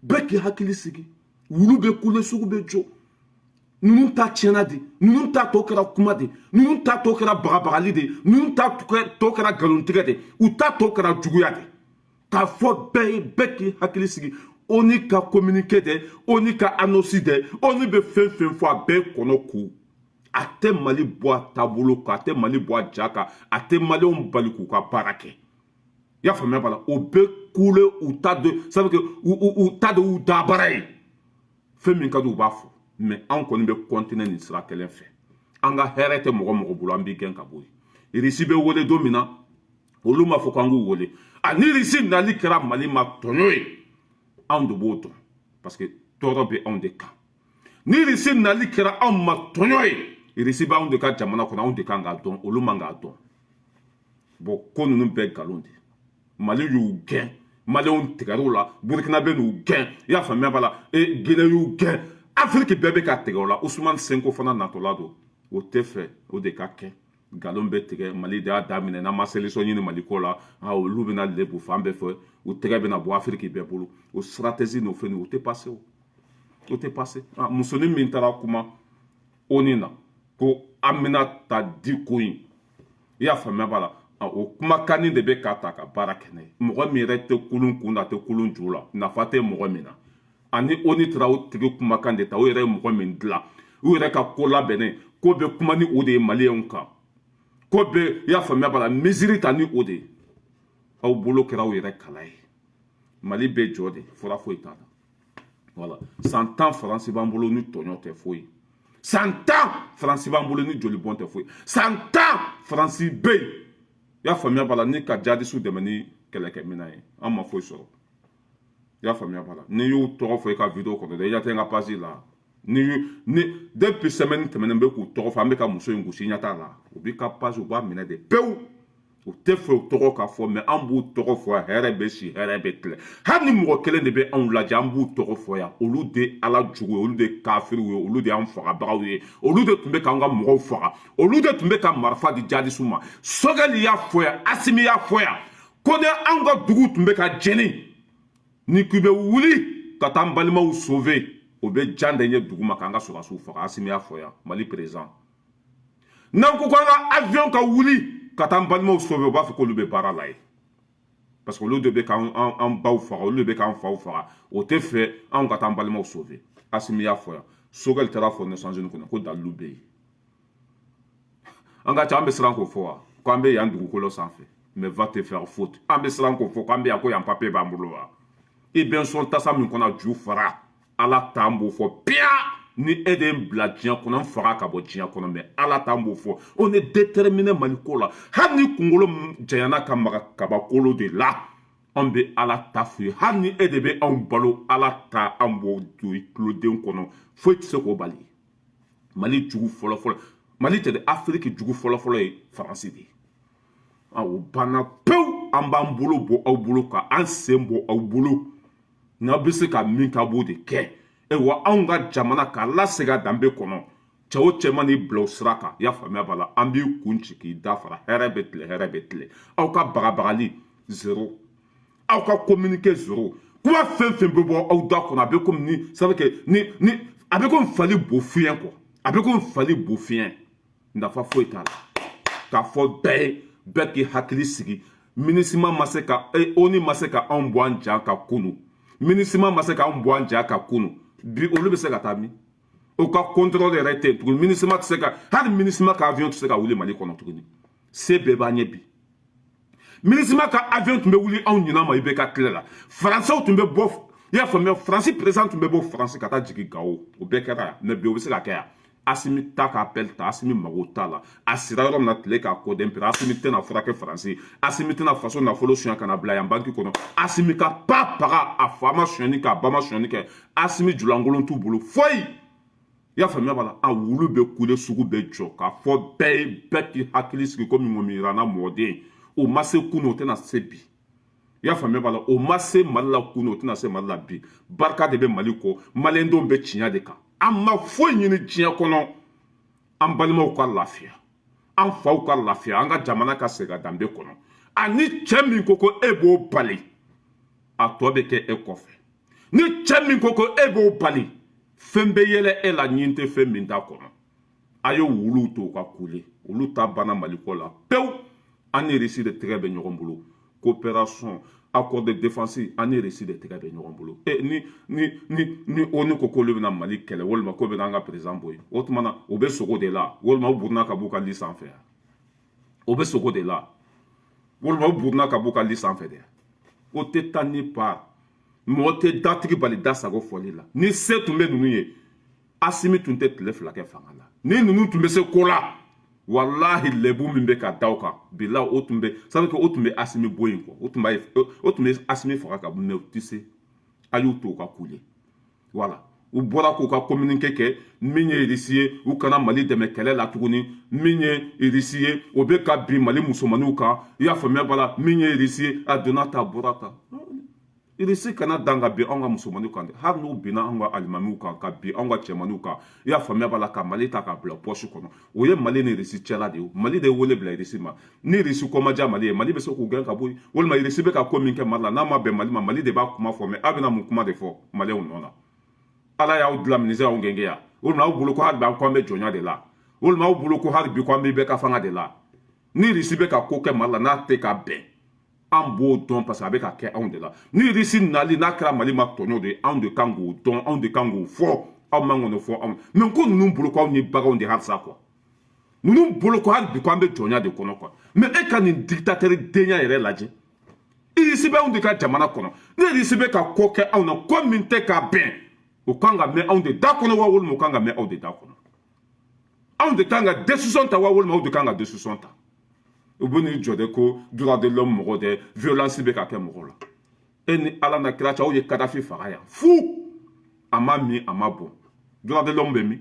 bɛɛ k'i hakili sigi wulu bɛ kule sugu bɛ jɔ ninnu ta tiɲɛna de ninnu ta tɔ kɛra kuma de ninnu ta tɔ kɛra bagabagali de ninnu ta tɔ kɛra nkalontigɛ de u ta tɔ kɛra juguya de k'a fɔ bɛɛ ye bɛɛ k'i hakili sigi o ni ka communiqué dɛ o ni ka annonce dɛ o ni bɛ fɛn fɛn fɔ a bɛɛ kɔnɔ ko a tɛ Mali bɔ a taabolo kan a tɛ Mali bɔ a ja kan a tɛ maliyɛnw bali k'u ka baara kɛ i y'a faamuya b'a la o bɛ kule u ta de ça veut dire u ta de u da baara ye fɛn min ka di u b'a fɔ mais anw kɔni bɛ continuer nin sira kelen fɛ an ka hɛrɛ tɛ mɔgɔ mɔgɔ bolo an b'i gɛn ka bɔ yen Russie bɛ wele don min na olu m'a fɔ k'an k'u wele ani Russie nali kɛra Mali ma tɔɲɔ ye anw de b'o dɔn parce que tɔɔrɔ bɛ anw de kan ni Russie nali kɛra anw ma tɔɲɔ ye Russie b'anw de ka jamana kɔnɔ anw de kan k'a dɔn olu man k'a dɔn bon ko ninnu bɛɛ nkalon de Mali y'u gɛn maliyɛnw tigɛr'u la Burkina bɛ n'u gɛn i y'a faamuya b'a la Guinée y'u gɛn Afrique bɛɛ bɛ ka tigɛ o la Ousmane Sonko fana natɔla don o tɛ fɛ o de ka kɛ nkalon bɛ tigɛ Mali de y'a daminɛ n'an ma solution ɲini Mali ko la olu bɛna lebu fan bɛɛ fɛ u tɛgɛ bɛna bɔ Afrique bɛɛ bolo o stratégie n'o fɛn o tɛ passé o tɛ passé musonin min taara kuma ONU na ko Aminata Diko in i y'a faamuya b'a la o kumakanni de bɛ ka ta ka baara kɛ n'a ye mɔgɔ min yɛrɛ tɛ kulun kun na a tɛ kulun ju la nafa tɛ mɔgɔ min na ani ONU taara o tigi kumakan de ta o yɛrɛ ye mɔgɔ min dilan u yɛrɛ ka ko labɛnnen ko bɛ kuma ni o de ye maliyɛnw kan ko bɛ i y'a faamuya b'a la misiri ta ni o de ye aw bolo kɛra aw yɛrɛ kala ye Mali bɛ jɔ de fura foyi t'a la voilà 100 ans Faransi b'an bolo ni tɔɲɔ tɛ foyi 100 ans Faransi b'an bolo ni jolibɔn tɛ foyi 100 ans Faransi bɛ yen i y'a faamuya b'a la ni ka jadisiw dɛmɛ ni kɛlɛkɛminɛn ye an ma foyi sɔrɔ i y'a faamuya b'a la n'i y'u tɔgɔ fɔ i ka video kɔnɔ dɛ i ɲɛ tɛ n ka page la depuis semaine tɛmɛnen n bɛ k'u tɔgɔ fɔ an bɛ ka muso in gosi i ɲɛ t'a la u b'i ka page u b'a minɛ de pewu u tɛ fɛ u tɔgɔ ka fɔ mais an b'u tɔgɔ fɔ hɛrɛ bɛ si hɛrɛ bɛ tilen hali ni mɔgɔ kelen de bɛ anw lajɛ an b'u tɔgɔ fɔ yan olu de ala jugu ye olu de kafiriw ye olu de y'an fagabagaw ye olu de tun bɛ k'an ka mɔgɔw faga olu de tun bɛ ka marifa di jadisiw ma Sogɛli y'a fɔ yan Asimi y'a fɔ yan ko ni anw ka dugu tun bɛ ka jeni ni k'i bɛ wuli ka taa an balimaw sauver o bɛ jan de ye dugu ma k'an ka sɔrɔdasiw faga Asimi y'a fɔ yan Mali président n'an ko k'an ka avion ka wuli ka taa an balimaw sauver o b'a fɔ k'olu bɛ baara la ye parce que olu de bɛ k'an baw faga olu de bɛ k'an faw faga o tɛ fɛ anw ka taa an balimaw sauver Asimi y'a fɔ yan Sogɛli taara fɔ Nations Unies kɔnɔ ko dalilu bɛ yen an ka ca an bɛ siran k'o fɔ wa ko an bɛ yan dugukolo sanfɛ mais va te faire faute an bɛ siran k'o fɔ k'an bɛ yan ko yan papier b'an bolo wa i bɛ sɔn tasa min kɔnɔ ju fara ala t'an b'o fɔ piya ni e de ye n bila diɲɛ kɔnɔ n faga ka bɔ diɲɛ kɔnɔ mais ala t'an b'o fɔ on est déterminé Mali ko la hali ni kunkolo janyana ka maga kabakolo de la an bɛ ala ta f'i ye hali ni e de bɛ anw balo ala ta an b'o don i tuloden kɔnɔ foyi tɛ se k'o bali Mali jugu fɔlɔfɔlɔ Mali tɛ dɛ Afrique jugu fɔlɔfɔlɔ ye Faransi de ye o banna pewu an b'an bolo bɔ aw bolo ka an sen bɔ aw bolo n'a bɛ se ka min ka b'o de kɛ wa anw ka jamana k'a lasegin a danbe kɔnɔ cɛ o cɛ ma n'i bila o sira kan i y'a faamuya b'a la an b'i kun ci k'i dafara hɛrɛ bɛ tile hɛrɛ bɛ tile aw ka bagabagali zéro aw ka communiqué zéro kuma fɛn fɛn bɛ bɔ aw da kɔnɔ a bɛ komi ni ça veut dire ni a bɛ komi fali bo fiɲɛ quoi a bɛ komi fali bo fiɲɛ nafa foyi t'a la k'a fɔ bɛɛ ye bɛɛ k'i hakili sigi MINUSMA ma se ka ONU ma se ka anw bɔ an ja ka kunu MINUSMA ma se k'anw bɔ an ja ka kunu bi olu bɛ se ka taa min o ka contrôle yɛrɛ tɛ tuguni MINUSMA tɛ se ka hali MINUSMA ka avion tɛ se ka wuli Mali kɔnɔ tuguni se bɛɛ b'an ɲɛ bi MINUSMA ka avion tun bɛ wuli anw ɲinan ma IBK tile la Faransɛw tun bɛ bɔ i y'a faamuya Faransi président tun bɛ bɔ Faransi ka taa jigin Gao o bɛɛ kɛra yan mais bi o bɛ se ka kɛ yan Assimi ta ka appel ta Assimi mago t'a la a sira yɔrɔ min na tile k'a kɔ dɛnpere Assimi tɛna furakɛ Faransi Assimi tɛna faso nafolo suɲɛ ka na bila yan banki kɔnɔ Assimi ka pa paga a fa ma suɲɛni kɛ a ba ma suɲɛni kɛ Assimi julankolon t'u bolo foyi i y'a faamuya b'a la a wulu bɛ kule sugu bɛ jɔ k'a fɔ bɛɛ ye bɛɛ k'i hakili sigi komi ŋɔmiyirana mɔden o ma se kunun o tɛna se bi i y'a faamuya b'a la o ma se Mali la kunun o tɛna se Mali la bi barika de bɛ Mali kɔ maliyɛndenw bɛ tiɲɛ de kan an ma foyi ɲini diɲɛ kɔnɔ an balimaw ka lafiya an faw ka lafiya an ka jamana ka segin a danbe kɔnɔ ani cɛ min ko ko e b'o bali a tɔ bɛ kɛ e kɔfɛ ni cɛ min ko ko e b'o bali fɛn bɛ yɛlɛ e la ɲin tɛ fɛn min t'a kɔnɔ a ye wuluw to ka kule olu ta banna Maliko la pewu an ni Russie de tɛgɛ bɛ ɲɔgɔn bolo coopération accord de défense an ni Russie de tɛgɛ bɛ ɲɔgɔn bolo ni ONU ko k'olu bɛna Mali kɛlɛ walima k'o bɛna an ka président bɔ yen o tuma na o bɛ sogo de la walima o buruna ka b'u ka li sanfɛ yan o bɛ sogo de la walima o buruna ka b'u ka li sanfɛ de yan o tɛ taa ni part mɔgɔ tɛ datigi bali da sago fɔli la ni se tun bɛ ninnu ye Assimi tun tɛ tile fila kɛ fanga la ni ninnu tun bɛ se ko la walahi lɛbu min bɛ ka da o kan bila o tun bɛ ça veut dire que o tun bɛ Assimi bɔ yen quoi o tun bɛ Assimi faga ka bɔ mais o tɛ se a y'u to u ka kule voilà u bɔra k'u ka communiqué kɛ min ye Russie ye u kana Mali dɛmɛ kɛlɛ la tuguni min ye Russie ye o bɛ ka bin Mali musomanninw kan i y'a faamuya bala min ye Russie ye a donna ta a bɔra ta Russie kana dan ka bin anw ka musomanninw kan dɛ hali n'u binna anw ka alimamiw kan ka bin anw ka cɛmanninw kan i y'a faamuya bala ka Mali ta ka bila poche kɔnɔ o ye Mali ni Russie cɛla de ye Mali de ye wele bila Russie ma ni Russie ko ma diya Mali ye Mali bɛ se k'u gɛn ka bɔ yen walima Russie bɛ ka ko min kɛ Mali la n'a ma bɛn Mali ma Mali de b'a kuma fɔ mais a bɛna mun kuma de fɔ Maliyɛnw nɔ na Ala y'aw dilan ministère y'aw gɛngɛ yan walima aw bolo ko hali bi an ko an bɛ jɔnya de la walima aw bolo ko hali bi ko an bɛ bɛɛ ka fanga de la ni Russie bɛ ka ko kɛ Mali la n'a tɛ ka bɛn an b'o dɔn parce que a bɛ ka kɛ anw de la ni Russie nali n'a kɛra Mali ma tɔɲɔ de ye anw de kan k'o dɔn anw de kan k'o fɔ aw man k'o fɔ anw mais ko ninnu bolo ko anw ye baganw de halisa quoi ninnu bolo ko hali bi ko an bɛ jɔnya de kɔnɔ quoi mais e ka nin dictateur denya yɛrɛ lajɛ Russie bɛ anw de ka jamana kɔnɔ ni Russie bɛ ka ko kɛ anw na ko min tɛ ka bɛn o kan ka mɛn anw de da kɔnɔ wa walima o kan ka mɛn aw de da kɔnɔ anw de kan ka décision ta wa walima aw de kan ka décision ta u bɛ n'i jɔ de ko droit de l'homme mɔgɔ dɛ violence bɛ ka kɛ mɔgɔ la e ni Ala na kira cɛ aw ye Kadafi faga yan fu a ma min a ma bɔn droit de l'homme bɛ min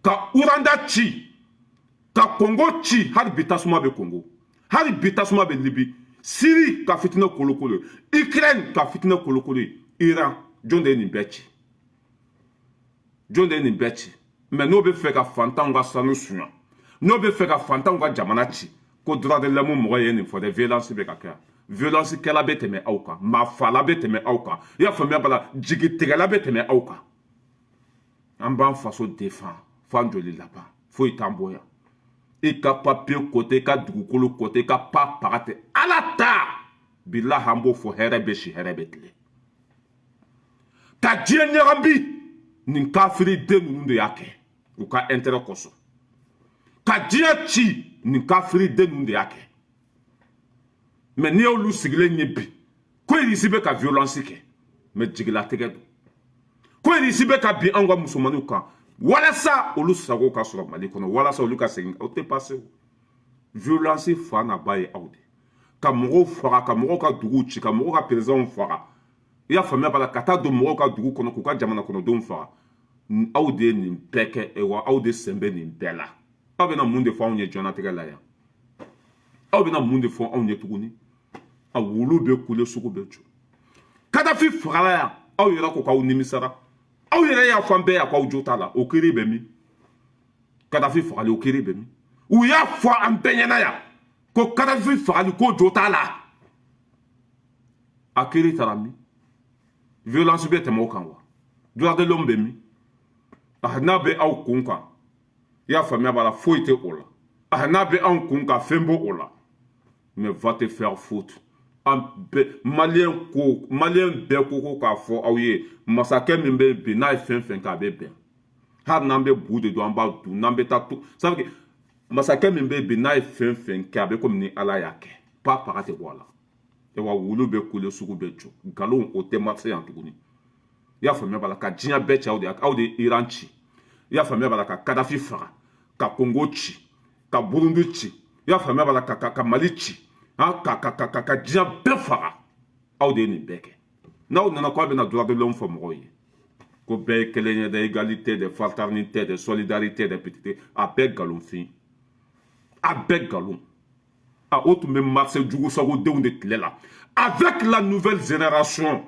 ka Uranda ci ka Congo ci hali bi tasuma bɛ Congo hali bi tasuma bɛ Libi Syrie ka fitinɛ kolokolo Ukraine ka fitinɛ kolokolo Iran jɔn de ye nin bɛɛ ci jɔn de ye nin bɛɛ ci mais n'o bɛ fɛ ka fantanw ka sanu suɲɛ n'o bɛ fɛ ka fantanw ka jamana ci ko droit de l'homme mɔgɔ ye nin fɔ dɛ violence bɛ ka kɛ violence kɛla bɛ tɛmɛ aw kan maafala bɛ tɛmɛ aw kan i y'a faamuya bala jigitigɛla bɛ tɛmɛ aw kan an b'an faso défend f'an joli laban foyi t'an bɔ yan i ka papier côté i ka dugukolo côté i ka pa paga tɛ Ala ta bilahi an b'o fɔ hɛrɛ bɛ si hɛrɛ bɛ tile ka diɲɛ ɲagami nin kafiri den ninnu de y'a kɛ u ka intérêt kosɔn ka diɲɛ ci nin kafiri den ninnu de y'a kɛ mais n'i y'olu sigilen ye bi ko Russie bɛ ka violence kɛ mais jigilatigɛ don ko Russie bɛ ka bin anw ka musomanninw kan walasa olu sago ka sɔrɔ Mali kɔnɔ walasa olu ka segin o tɛ passé o violence fa n'a ba ye aw de ka mɔgɔw faga ka mɔgɔw ka duguw ci ka mɔgɔw ka présidents faga i y'a faamuya bala ka taa don mɔgɔw ka dugu kɔnɔ k'u ka jamana kɔnɔdenw faga aw de ye nin bɛɛ kɛ wa aw de sen bɛ nin bɛɛ la aw bɛna mun de fɔ anw ye jɔnnatigɛ la yan aw bɛna mun de fɔ anw ye tuguni a wulu bɛ kule sugu bɛ jɔ Kadafi fagala yan aw yɛrɛ ko k'aw nimisara aw yɛrɛ y'a fɔ an bɛɛ y'a k'aw jo t'a la o kiri bɛ min Kadafi fagali o kiri bɛ min u y'a fɔ an bɛɛ ɲɛna yan ko Kadafi fagali ko jo t'a la a kiri taara min violence bɛ tɛmɛ o kan wa droit de l'homme bɛ min n'a bɛ aw kun kan i y'a faamuya b'a la foyi tɛ o la n'a bɛ anw kun kan fɛn b'o la mais va te faire foutre malien bɛɛ ko k'a fɔ aw ye masakɛ min bɛ bi n'a ye fɛn fɛn kɛ a bɛ bɛn hali n'an bɛ bu de don an b'a dun n'an bɛ taa to sabu masakɛ min bɛ bi n'a ye fɛn fɛn kɛ a bɛ komi ni ala y'a kɛ paga tɛ bɔ a la wa wulu bɛ kule sugu bɛ jɔ nkalon o tɛ marché yan tuguni i y'a faamuya b'a la ka diɲɛ bɛɛ cɛ aw de ye Iran ci i y'a faamuya b'a la ka Kadafi faga ka Congo ci ka Burundi ci i y'a faamuya b'a la ka Mali ci ka diɲɛ bɛɛ faga aw de ye nin bɛɛ kɛ n'aw nana k'aw bɛna droit de l'homme fɔ mɔgɔw ye ko bɛɛ ye kelen ye de égalité de fraternité de solidarité de petite a bɛɛ nkalonfin a bɛɛ nkalon o tun bɛ marché jugu sagodenw de tile la avec la nouvelle génération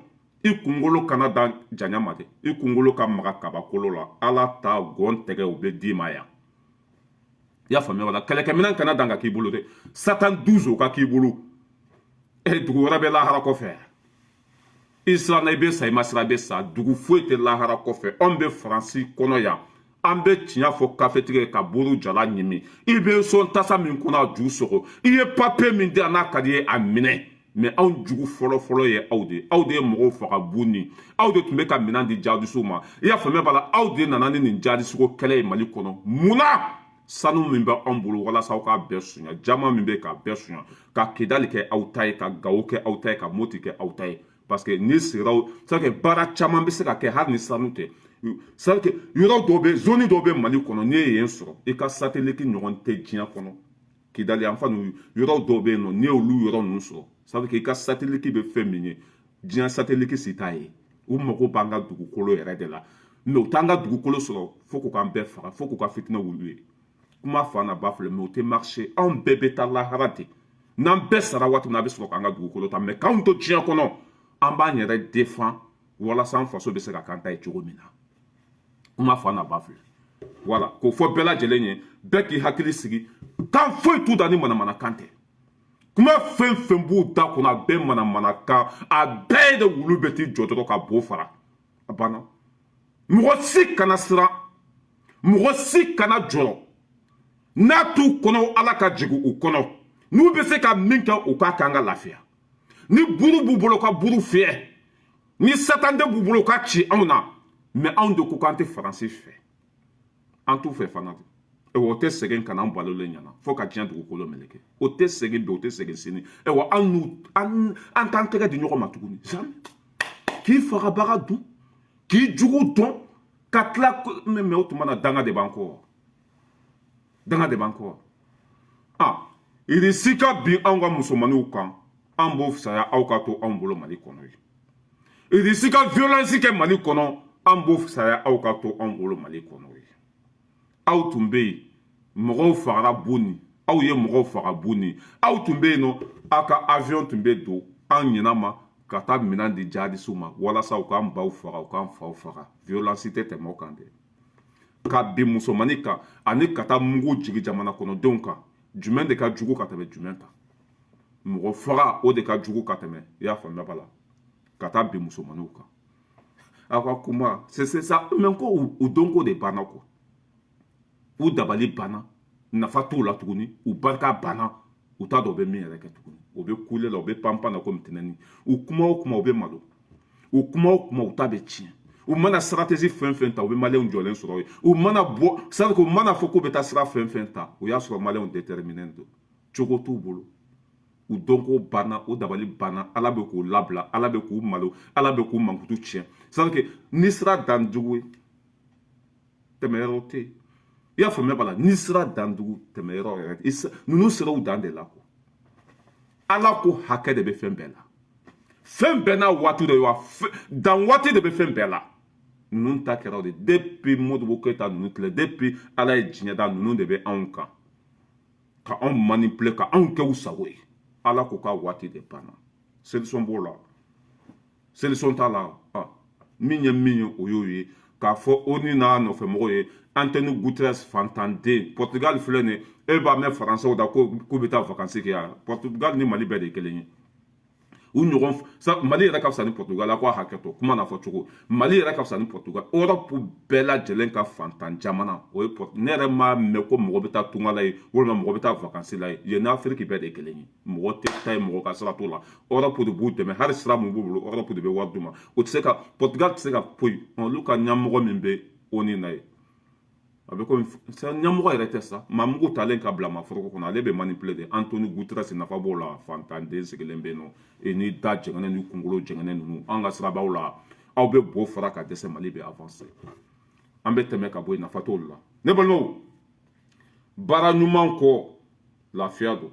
i kunkolo kana dan janya ma dɛ i kunkolo ka maga kabakolo la ala ta gɔn tɛgɛ o bɛ d'i ma yan i y'a faamuya wala kɛlɛkɛminɛn kana dan ka k'i bolo dɛ satan 12 o ka k'i bolo dugu wɛrɛ bɛ lahara kɔfɛ i siranna i bɛ sa i ma sira i bɛ sa dugu foyi tɛ lahara kɔfɛ anw bɛ faransi kɔnɔ yan an bɛ tiɲɛ fɔ kafetigi ka buru jala ɲimi i bɛ sɔn tasa min kɔnɔ a ju sɔgɔ i ye papiye min di yan n'a ka di ye a minɛ mais anw jugu fɔlɔ-fɔlɔ ye aw de ye mɔgɔw faga bu ni aw de tun bɛ ka minɛn di jihadisiw ma i y'a faamuya b'a la aw de nana ni nin jihadisiko kɛlɛ ye Mali kɔnɔ munna sanu min bɛ anw bolo walasa aw k'a bɛɛ suɲa jama min bɛ k'a bɛɛ suɲa ka Kidali kɛ aw ta ye ka Gawo kɛ aw ta ye ka Moti kɛ aw ta ye parce que ni siraw c'est que baara caman bɛ se ka kɛ hali ni sanu tɛ c'est que yɔrɔ dɔw bɛ zone dɔw bɛ Mali kɔnɔ n'i ye yen sɔrɔ i ka satellite ɲɔgɔn tɛ diɲɛ kɔnɔ Kidali enfin yɔrɔ dɔw bɛ yen nɔ n'i y'olu yɔrɔ ninnu sɔrɔ ça veut dire i ka satellite bɛ fɛn min ye diɲɛ satellite si t'a ye u mago b'an ka dugukolo yɛrɛ de la mais u t'an ka dugukolo sɔrɔ fo k'u k'an bɛɛ faga fo k'u ka fitinɛ wuli ye kuma fa na ba filɛ mais o tɛ marché anw bɛɛ bɛ taa lahara de n'an bɛɛ sara waati min na a bɛ sɔrɔ k'an ka dugukolo ta mais k'anw to diɲɛ kɔnɔ an b'an yɛrɛ défend walasa an faso bɛ se ka k'an ta ye cogo min na kuma fa na ba filɛ voilà k'o fɔ bɛɛ lajɛlen ye bɛɛ k'i hakili sigi kan foyi t'u da ni manamanakan tɛ kuma fɛn fɛn b'u da kɔnɔ a bɛɛ manamanakan a bɛɛ de wulu bɛ t'i jɔ dɔrɔn ka bo fara a banna mɔgɔ si kana siran mɔgɔ si kana jɔrɔ n'a t'u kɔnɔ ala ka jigin u kɔnɔ n'u bɛ se ka min kɛ u k'a kɛ an ka lafiya ni buru b'u bolo ka buru fiyɛ ni satande b'u bolo ka ci anw na mais anw de ko k'an tɛ faransi fɛ an t'u fɛ fana de o tɛ segin ka n'an balolen ɲɛna fo ka diɲɛ dugukolo meleke o tɛ segin bi o tɛ segin sini an t'an tɛgɛ di ɲɔgɔn ma tuguni jamais k'i fagabaga dun k'i jugu dɔn ka tila mais o tuma na danga de b'an kɔ danga de b'an kɔ irisi ka bin anw ka musomanniw kan an b'o fisaya aw ka to anw bolo Mali kɔnɔ ye irisi ka violence kɛ Mali kɔnɔ an b'o fisaya aw ka to anw bolo Mali kɔnɔ ye aw tun bɛ yen mɔgɔw fagara bu ni aw ye mɔgɔw faga bu ni aw tun bɛ yen nɔ aw ka avion tun bɛ don an ɲinɛ ma ka taa minɛn di jihadisiw ma walasa u k'an baw faga u k'an faw faga violence tɛ tɛmɛ o kan dɛ ka bin musomannin kan ani ka taa mugu jigin jamana kɔnɔdenw kan jumɛn de ka jugu ka tɛmɛ jumɛn kan mɔgɔ faga o de ka jugu ka tɛmɛ i y'a faamuya b'a la ka taa bin musomanninw kan aw ka kuma c'est ça mais ko u donko de banna quoi u dabali banna nafa t'u la tuguni u barika banna u t'a dɔn u bɛ min yɛrɛ kɛ tuguni u bɛ kule la u bɛ panpan na komi tɛnɛni u kuma o kuma u bɛ malo u kuma o kuma u ta bɛ tiɲɛ u mana stratégie fɛn fɛn ta u bɛ maliyɛnw jɔlen sɔrɔ yen u mana bɔ c'est à dire que u mana fɔ k'u bɛ taa sira fɛn fɛn ta o y'a sɔrɔ maliyɛnw déterminé don cogo t'u bolo u dɔnko banna u dabali banna ala bɛ k'u labila ala bɛ k'u malo ala bɛ k'u mankutu tiɲɛ c'est à dire que ni sira danjugu ye tɛmɛyɔrɔ tɛ yen i y'a faamuya b'a la ni sira dandugu tɛmɛyɔrɔ yɛrɛ ninnu siraw dan de la ko ala ko hakɛ de bɛ fɛn bɛɛ la fɛn bɛɛ n'a waati de wa dan waati de bɛ fɛn bɛɛ la ninnu ta kɛra o de depuis Modibo Keyita ninnu tile depuis ala ye diɲɛ da ninnu de bɛ anw kan ka anw manipuler ka anw kɛ u sago ye ala ko k'a waati de banna solution b'o la solution t'a la min ye min ye o y'o ye k'a fɔ ONU n'a nɔfɛmɔgɔw ye Antonio Guterres fantanden Portugal filɛ nin e b'a mɛn faransɛw da k'u bɛ taa vacances kɛ yan Portugal ni Mali bɛɛ de ye kelen ye u ɲɔgɔn sa Mali yɛrɛ ka fisa ni Portugal a ko a hakɛ to kuma na fɔ cogo Mali yɛrɛ ka fisa ni Portugal Europe bɛɛ lajɛlen ka fantan jamana o ye ne yɛrɛ m'a mɛn ko mɔgɔ bɛ taa tunga la ye walima mɔgɔ bɛ taa vacances la ye yen ni Afrique bɛɛ de ye kelen ye mɔgɔ tɛ taa ye mɔgɔ ka sira t'o la Europe de b'u dɛmɛ hali sira min b'u bolo Europe de bɛ wari d'u ma o tɛ se ka Portugal tɛ se ka poyi olu ka ɲɛmɔgɔ min bɛ ONU na ye a bɛ komi ɲɛmɔgɔ yɛrɛ tɛ sa maa mugu talen ka bila maaforoko kɔnɔ ale bɛ manipuler de Antonio Guterres nafa b'o la fantanden sigilen bɛ yen nɔ ni da jɛngɛnen ni kunkolo jɛngɛnen ninnu an ka sirabaw la aw bɛ bo fara ka dɛsɛ Mali bɛ avancer an bɛ tɛmɛ ka bɔ yen nafa t'olu la ne balimaw baara ɲuman kɔ lafiya don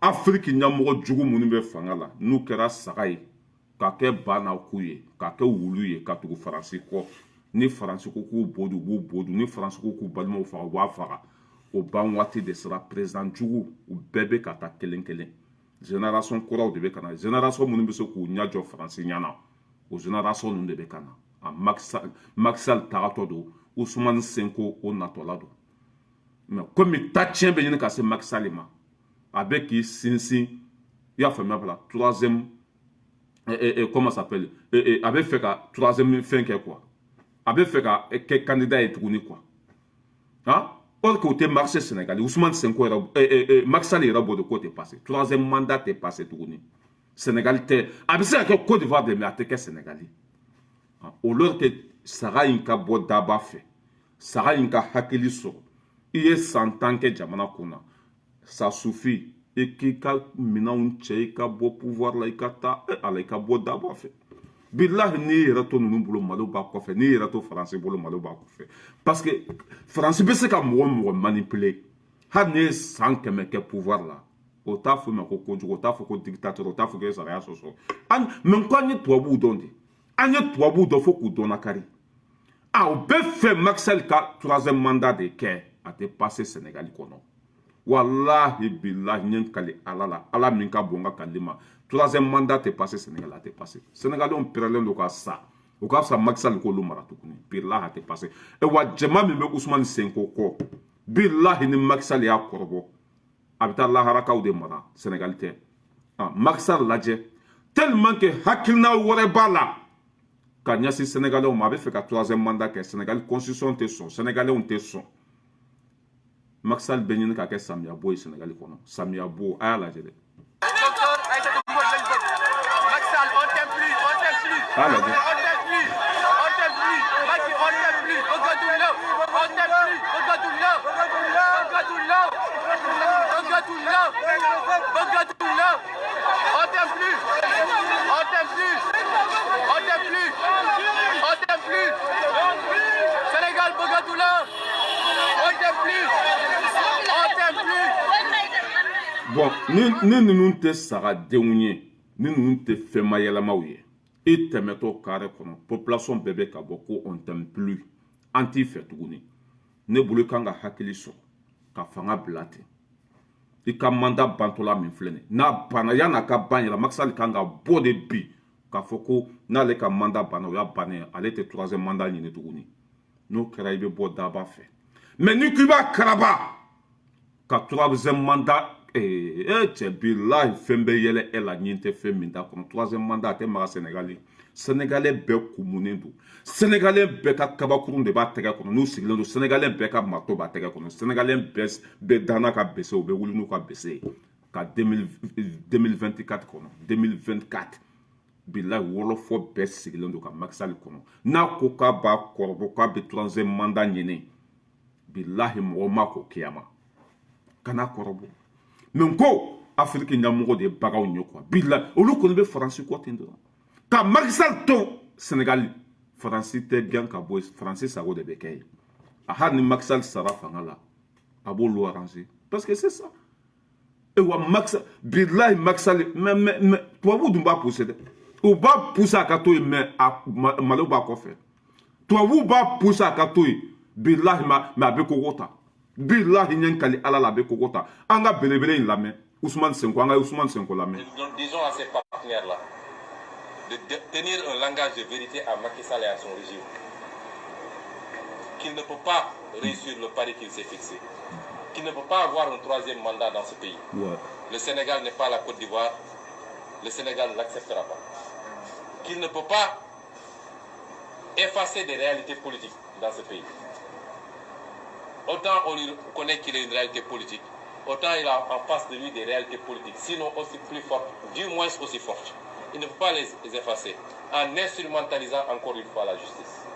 Afrique ɲɛmɔgɔ jugu minnu bɛ fanga la n'u kɛra saga ye ka kɛ ba n'a ku ye ka kɛ wulu ye ka tugu Faransi kɔ ni Faransi ko k'u bodu u b'u bodu ni Faransi ko k'u balimaw faga u b'a faga o ban waati de sera président jugu u bɛɛ bɛ ka taa kelen kelen génération kuraw de bɛ ka na génération minnu bɛ se k'u ɲɛ jɔ Faransi ɲɛna o génération ninnu de bɛ ka na Macky Sall tagatɔ don Ousmane Sonko o natɔla don mais komi tatiɲɛ bɛ ɲini ka se Macky Sall ma a bɛ k'i sinsin i y'a faamuya bala troisième comment ça s'appelle a bɛ fɛ ka troisième fɛn kɛ quoi a bɛ fɛ ka kɛ candidat ye tuguni quoi or que o tɛ marché Sénégal Ousmane Sonko yɛrɛ Macky Sall yɛrɛ b'o de ko tɛ passé troisième mandat tɛ passé tuguni Sénégal tɛ a bɛ se ka kɛ Côte d'Ivoire de mais a tɛ kɛ Sénégal au lieu que saga in ka bɔ daba fɛ saga in ka hakili sɔrɔ i ye san 10 kɛ jamana kunna ça suffit i k'i ka minɛnw cɛ i ka bɔ pouvoir la i ka taa ala i ka bɔ daba fɛ billahi n'i yɛrɛ to ninnu bolo Mali b'a kɔfɛ n'i yɛrɛ to Faransi bolo Mali b'a kɔfɛ parce que Faransi bɛ se ka mɔgɔ manipuler hali n'i ye san 100 kɛ pouvoir la o t'a fɔ ma ko kojugu o t'a fɔ ko dictateur o t'a fɔ ko ye sariya sɔsɔ mais ko an ye tubabuw dɔn de an ye tubabuw dɔn fo k'u dɔnna kari o bɛ fɛ Macky Sall ka troisième mandat de kɛ a tɛ passer Sénégal kɔnɔ wallahi billahi n ye n kali ala la ala min ka bon n ka kali ma troisième mandat tɛ passer Sénégal a tɛ passer Sénégalais pɛrɛlen don ka sa o ka fisa Macky Sall k'olu mara tuguni billahi a tɛ passer wa jama min bɛ Ousmane Sonko kɔ billahi ni Macky Sall y'a kɔrɔbɔ a bɛ taa laharakaw de mara Sénégal tɛ Macky Sall lajɛ tellement que hakilina wɛrɛ b'a la ka ɲɛsin Sénégalais ma a bɛ fɛ ka troisième mandat kɛ Sénégal constitution tɛ sɔn Sénégalais tɛ sɔn Macky Sall bɛ ɲini ka kɛ samiya bo ye Sénégal kɔnɔ samiya bo a y'a lajɛ dɛ bon ni ninnu tɛ sagadenw ye ni ninnu tɛ fɛnmayɛlɛmaw ye i tɛmɛtɔ carré kɔnɔ population bɛɛ bɛ ka bɔ ko on t'aime plus an t'i fɛ tuguni ne bolo i kan ka hakili sɔrɔ ka fanga bila ten i ka mandat bantɔla min filɛ nin n'a banna yan'a ka ban yɛrɛ Macky Sall kan ka bɔ de bi k'a fɔ ko n'ale ka mandat banna o y'a bannen ale tɛ troisième mandat ɲini tuguni n'o kɛra i bɛ bɔ daba fɛ mais ni k'i b'a karaba ka troisième mandat cɛ billahi fɛn bɛ yɛlɛ e la ɲin tɛ fɛn min t'a kɔnɔ troisième mandat a tɛ maga Sénégalais Sénégalais bɛɛ kumunen don Sénégalais bɛɛ ka kabakurun de b'a tɛgɛ kɔnɔ n'u sigilen don Sénégalais bɛɛ ka marteau b'a tɛgɛ kɔnɔ Sénégalais bɛɛ danna ka bese u bɛ wuli n'u ka bese ye ka 2024 kɔnɔ 2024 billahi wɔlɔfɔ bɛɛ sigilen don ka Macky Sall kɔnɔ n'a ko k'a b'a kɔrɔbɔ k'a bɛ troisième mandat ɲini billahi mɔgɔ ma ko kiyama kana kɔrɔbɔ mais ko Afrique ɲɛmɔgɔ de ye bagaw ye quoi billahi olu kɔni bɛ Faransi kɔ ten dɔrɔn ka Macky Sall to Sénégal Faransi tɛ gɛn ka bɔ Faransi sago de bɛ kɛ yen hali ni Macky Sall sara fanga la a b'olu arranger parce que c'est ça wa Macky Sall billahi Macky Sall mais tubabuw dun b'a pousser dɛ u b'a pousser a ka to yen mais Mali b'a kɔfɛ tubabuw b'a pousser a ka to yen billahi mais a bɛ kogo ta billahi ɲɛ kali ala la a bɛ kogo ta an ka belebele in lamɛn Ousmane Sonko an ka Ousmane Sonko lamɛn. Disons à ces partenaires là de tenir un langage de vérité à Macky Sall et à son régime qu'il ne peut pas réussir le pari qu'il s'est fixé, qu'il ne peut pas avoir un troisième mandat dans ce pays. Ouais. Le Sénégal n'est pas la Côte d'Ivoire, le Sénégal ne l'acceptera pas. Qu'il ne peut pas effacer des réalités politiques dans ce pays. Autant on lui connaît qu'il est une réalité politique, autant il a en face de lui des réalités politiques, sinon aussi plus fortes, du moins aussi fortes. Il ne peut pas les effacer en instrumentalisant encore une fois la justice.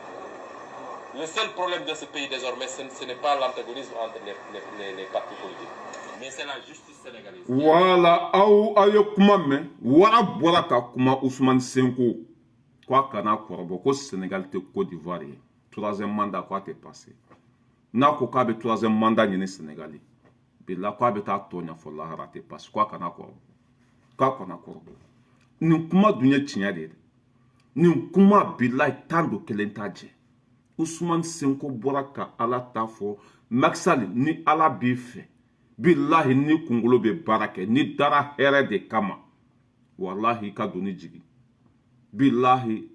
Le seul problème de ce pays désormais, ce n'est pas l'antagonisme entre les partis politiques, mais c'est la justice sénégalaise. Voilà, ayo kuma me, wara bora ka kuma Ousmane Sonko. Quoi kana korbo ko Sénégal te Côte d'Ivoire. Troisième mandat quoi t'est passé. Na ko ka be troisième mandat ni Sénégalais. Bila ko be ta tonya fo la rate passe quoi kana korbo. Quoi kana korbo. Ni kuma dunya tinya de. Ni kuma bila tando kelentaje. Ousmane Sonko bora ka ala ta fo Maxal ni ala bi fe. Billahi ni kungolo be barake ni dara here de kama. Wallahi ka doni jigi. Billahi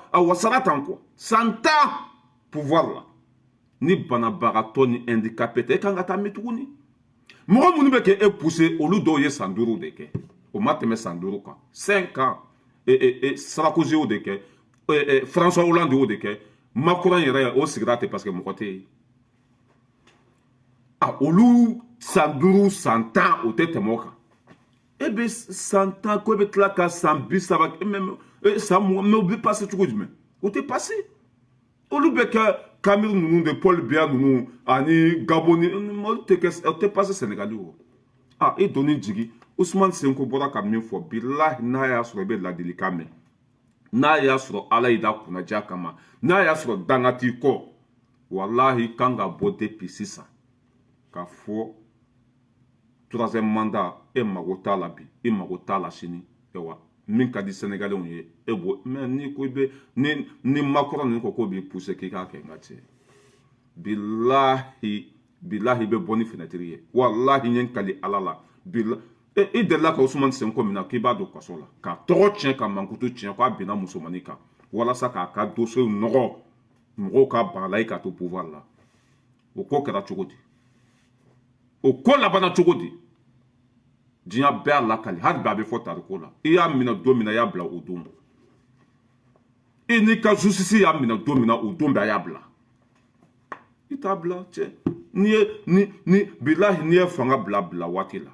a wasaratan quoi. Santa pouvoir là. Ni banabarato ni handicapé te kan gata mituguni. Mo munu be ke e pousser olu do ye sanduru de ke. O mateme sanduru quoi. 5 ans et Sarkozy o de ke. François Hollande o de ke. Macron yere o sigrate parce que mo côté ah, olu sanduru santa o te temoka. Ebe santa ko be tlaka sambi saba même ça me oublie passer tout de même. O te passé. Olu be ka Cameroun nous de Paul Biya nous ani Gaboni o te passé Sénégalais. Ah et donner djigi Ousmane Sonko bora ka min fo billahi na ya so be la delikame. Na ya so ala ida kuna jakama. Na ya so dangati ko. Wallahi kanga bote pisisa. Ka fo troisième mandat e magota la bi e magota la chini ewa min ka di Sénégalais on ye e bo mais ni ko be ni Macron ni ko be pousser ki ka ke ngati billahi be boni fenêtre wallahi nyen kali alala billahi e de la ka Ousmane Sonko mina ki ba do kaso la ka toro tien ka mankutu tien ko abina musomanika wala sa ka dossier nogo mo ka balai ka to pouvoir la o ko kera chogodi o ko la bana chogodi dinya be la kali had ba be fo tariko la iya mina domina ya bla odum ni ka justice ya mina domina odum ba ya bla itabla che ni billahi ni fanga bla wati la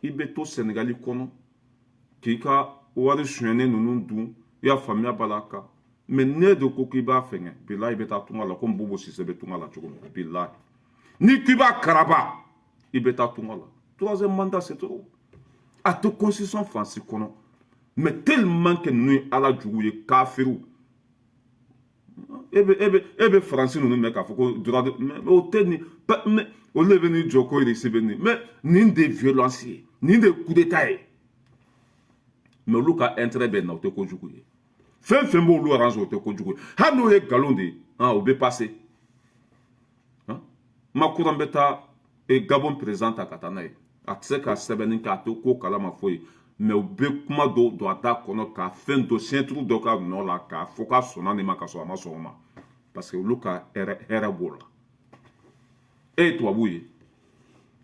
ibe to Sénégali kono ki ka wari suene nunu du ya famia balaka mais ne de ko ki ba fenge billahi be ta tunga la ko mbobo si se be tunga la chogo billahi ni ki ba karaba ibe ta tunga la troisième mandat c'est trop à toute constitution française kono mais tellement que nous ala jugu ye kafiru ebe français nous me ka foko droit mais au teni mais au leveni joko il receive mais ni des violences ni des coups d'état mais luka intérêt ben na te ko jugu ye fin bo lu arrange te ko jugu ha no ye galonde hein au be passé hein ma kurambeta et Gabon présente à Katanaï. A tse ka sebeni ka to ko kala ma foyi mais be kuma do ata kono ka fin dossier trou do ka no la ka foka sona ni maka so ma so ma parce que luka era bola et toi bouye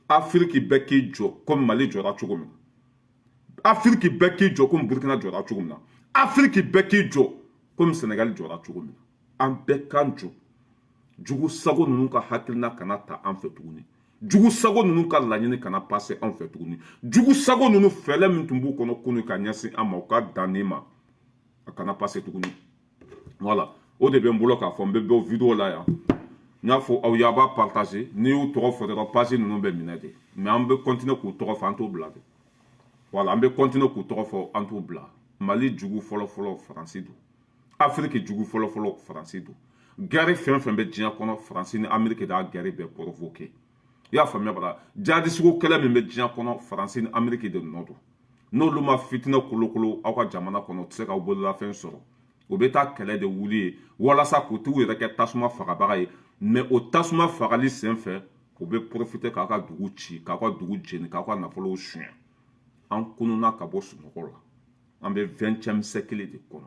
Afrique beki jo comme Mali jora chugum Afrique beki jo comme Burkina jora chugum Afrique beki jo comme Sénégal jora chugum an bekanjo jugu sago nunu ka hakilna kanata an fetuguni jugu sago nunu ka laɲini kana passe an fɛ tuguni jugu sago nunu fɛlɛ min tun b'u kɔnɔ kunu ka ɲɛsin an ma o ka danni ma a kana passe tuguni voilà o de bɛ n bolo k'a fɔ n bɛ bɔ vidéo la yan n y'a fɔ aw y'a b'a partager n'i y'u tɔgɔ fɔ dɔrɔn page ninnu bɛ minɛ de mais an bɛ continuer k'u tɔgɔ fɔ an t'o bila de voilà an bɛ continuer k'u tɔgɔ fɔ an t'o bila Mali jugu fɔlɔfɔlɔ Faransi don Afrique jugu fɔlɔfɔlɔ Faransi don guerre fɛn fɛn bɛ diɲɛ kɔnɔ Faransi ni Amérique de y'a guerre bɛɛ provoquer i y'a faamuya bala jadisugo kɛlɛ min bɛ diɲɛ kɔnɔ Faransi ni Amérique de nɔ don n'olu ma fitinɛ kolokolo aw ka jamana kɔnɔ o tɛ se k'aw bololafɛn sɔrɔ o bɛ taa kɛlɛ de wuli ye walasa k'u t'u yɛrɛ kɛ tasuma fagabaga ye mais o tasuma fagali sen fɛ o bɛ profiter k'a ka dugu ci k'a ka dugu jeni k'a ka nafolow suɲɛ an kununa ka bɔ sunɔgɔ la an bɛ 20e siècle de kɔnɔ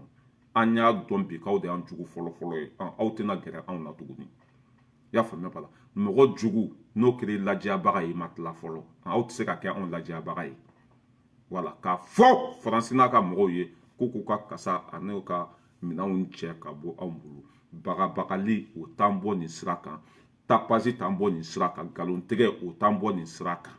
an y'a dɔn bi k'aw de y'an jugu fɔlɔfɔlɔ ye aw tɛna gɛrɛ anw na tuguni i y'a faamuya bala mɔgɔ jugu n'o kɛra ladiyabaga ye i ma tila fɔlɔ aw tɛ se ka kɛ anw ladiyabaga ye voilà k'a fɔ faransi n'a ka mɔgɔw ye k'u k'u ka kasa ani ka minɛnw cɛ ka bɔ anw bolo bagabagali o t'an bɔ nin sira kan tapasi t'an bɔ nin sira kan nkalontigɛ o t'an bɔ nin sira kan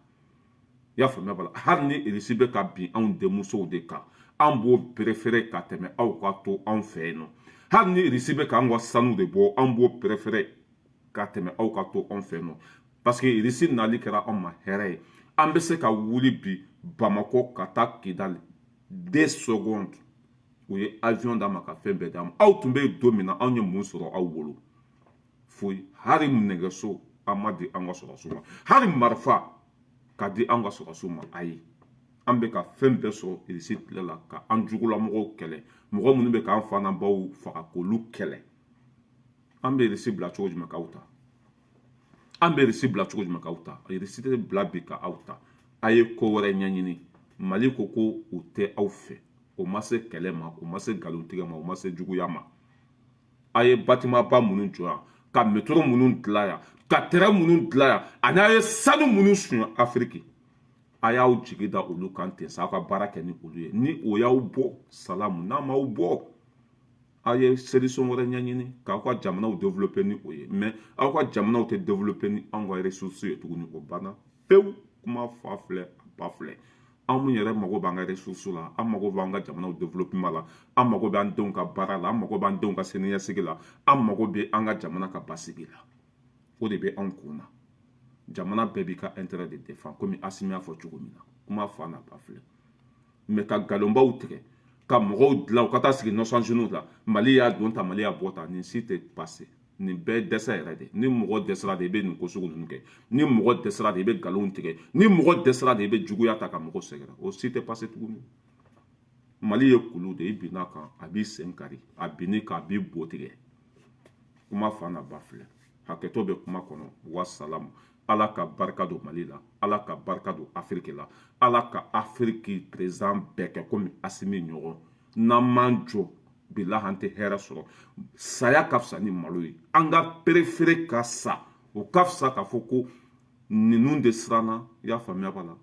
i y'a faamuya bala hali ni irisi bɛ ka bin anw denmusow de kan an b'o perefere ka tɛmɛ aw ka to anw fɛ yen nɔ hali ni irisi bɛ k'an ka sanu de bɔ an b'o perefere ka tɛmɛ aw ka to anw fɛ yen nɔ parce que irisi nali kɛra anw ma hɛrɛ ye an bɛ se ka wuli bi bamako ka taa kidali 2 secondes u ye avion d'a ma ka fɛn bɛɛ d'a ma aw tun bɛ yen don min na anw ye mun sɔrɔ aw bolo foyi hali nɛgɛso an ma di an ka sɔrɔsiw ma hali marifa ka di an ka sɔrɔsiw ma ayi an bɛ ka fɛn bɛɛ sɔrɔ irisi tile la ka an jugulamɔgɔw kɛlɛ mɔgɔ minnu bɛ k'an fana baw faga k'olu kɛlɛ an bɛ irisi bila cogo jumɛn k'aw ta an bɛ irisi bila cogo jumɛn k'aw ta irisi tɛ bila bi ka aw ta a ye ko wɛrɛ ɲɛɲini mali ko ko u tɛ aw fɛ o ma se kɛlɛ ma o ma se nkalontigɛ ma o ma se juguya ma a ye batimaba minnu jɔ yan ka metro minnu dilan yan ka terrain minnu dilan yan ani a ye sanu minnu suɲɛ afiriki a y'aw jigi da olu kan ten sa aw ka baara kɛ ni olu ye ni o y'aw bɔ salamu n'a m'aw bɔ a ye solution wɛrɛ ɲɛɲini k'aw ka jamanaw développer ni o ye mais aw ka jamanaw tɛ développer ni anw ka ressources ye tuguni o banna pewu kuma fa filɛ a ba filɛ anw min yɛrɛ mago b'an ka ressources la an mago b'an ka jamanaw développement la an mago b'an denw ka baara la an mago b'an denw ka siniɲɛsigi la an mago bɛ an ka jamana ka basigi la o de bɛ anw kun na jamana bɛɛ b'i ka intérêt de défend komi Asimi y'a fɔ cogo min na kuma fa n'a ba filɛ mais ka nkalonbaw tigɛ ka mɔgɔw dilan u ka taa sigi Nations Unies la Mali y'a don ta Mali y'a bɔ ta nin si tɛ passé nin bɛɛ dɛsɛ yɛrɛ de ni mɔgɔ dɛsɛra de i bɛ nin ko sugu ninnu kɛ ni mɔgɔ dɛsɛra de i bɛ nkalon tigɛ ni mɔgɔ dɛsɛra de i bɛ juguya ta ka mɔgɔ sɛgɛrɛ o si tɛ passé tuguni Mali ye kulu de i binna kan a b'i sen kari a binni kan a b'i bo tigɛ kuma fa n'a ba filɛ hakɛto bɛ kuma kɔnɔ wasalamu ala ka barika don Mali la ala ka barika don Afiriki la ala ka Afiriki président bɛɛ kɛ komi Asimi ɲɔgɔn n'an m'an jɔ bilahi an tɛ hɛrɛ sɔrɔ saya ka fisa ni malo ye an ka perefere ka sa o ka fisa k'a fɔ ko ninnu de siranna i y'a faamuya ba la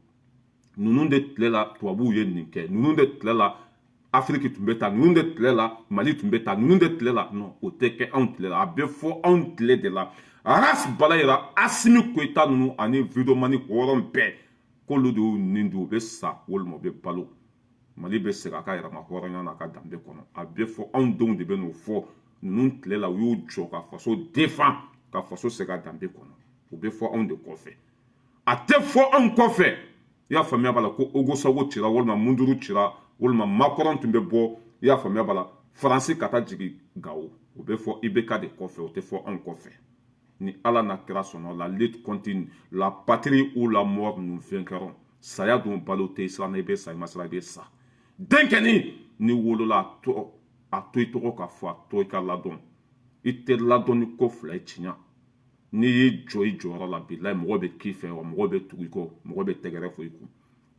ninnu de tile la tubabuw ye nin kɛ ninnu de tile la Afiriki tun bɛ taa ninnu de tile la Mali tun bɛ taa ninnu de tile la non o tɛ kɛ anw tile la a bɛ fɔ anw tile de la ras bala yira Asimi Goyita ninnu ani Videomani hɔrɔn bɛɛ k'olu de y'u nin di u bɛ sa walima u bɛ balo Mali bɛ segin a ka yɛrɛma hɔrɔnya n'a ka danbe kɔnɔ a bɛ fɔ anw denw de bɛ n'o fɔ ninnu tile la u y'u jɔ ka faso défend ka faso segin a danbe kɔnɔ o bɛ fɔ anw de kɔfɛ a tɛ fɔ anw kɔfɛ i y'a faamuya b'a la ko Ogosago cira walima Munduru cira walima Macron tun bɛ bɔ i y'a faamuya b'a la Faransi ka taa jigin Gao o bɛ fɔ IBK de kɔfɛ o tɛ fɔ anw kɔfɛ ni ala n'a kɛra sɔnna la lutte continue la patrie ou la mort nous vaincrons saya dun balo tɛ siran i bɛ sa i ma siran i bɛ sa denkɛnin ni wolola a to i tɔgɔ ka fɔ a to i ka ladɔn i tɛ ladɔn ni ko fila ye tiɲɛ n'i y'i jɔ i jɔyɔrɔ la bilahi mɔgɔ bɛ k'i fɛ wa mɔgɔ bɛ tugu i kɔ mɔgɔ bɛ tɛgɛrɛ fɔ i kun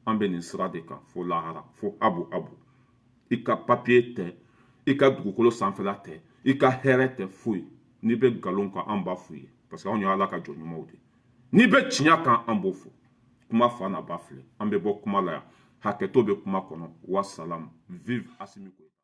an bɛ nin sira de kan fo lahara fo abu i ka papiye tɛ i ka dugukolo sanfɛla tɛ i ka hɛrɛ tɛ foyi n'i bɛ nkalon kan an b'a f'u ye parce que anw ye ala ka jɔn ɲumanw de n'i bɛ tiɲɛ kan an b'o fɔ kuma fa n'a ba filɛ an bɛ bɔ kuma la yan hakɛto bɛ kuma kɔnɔ wasalamu vive Asimi Goyita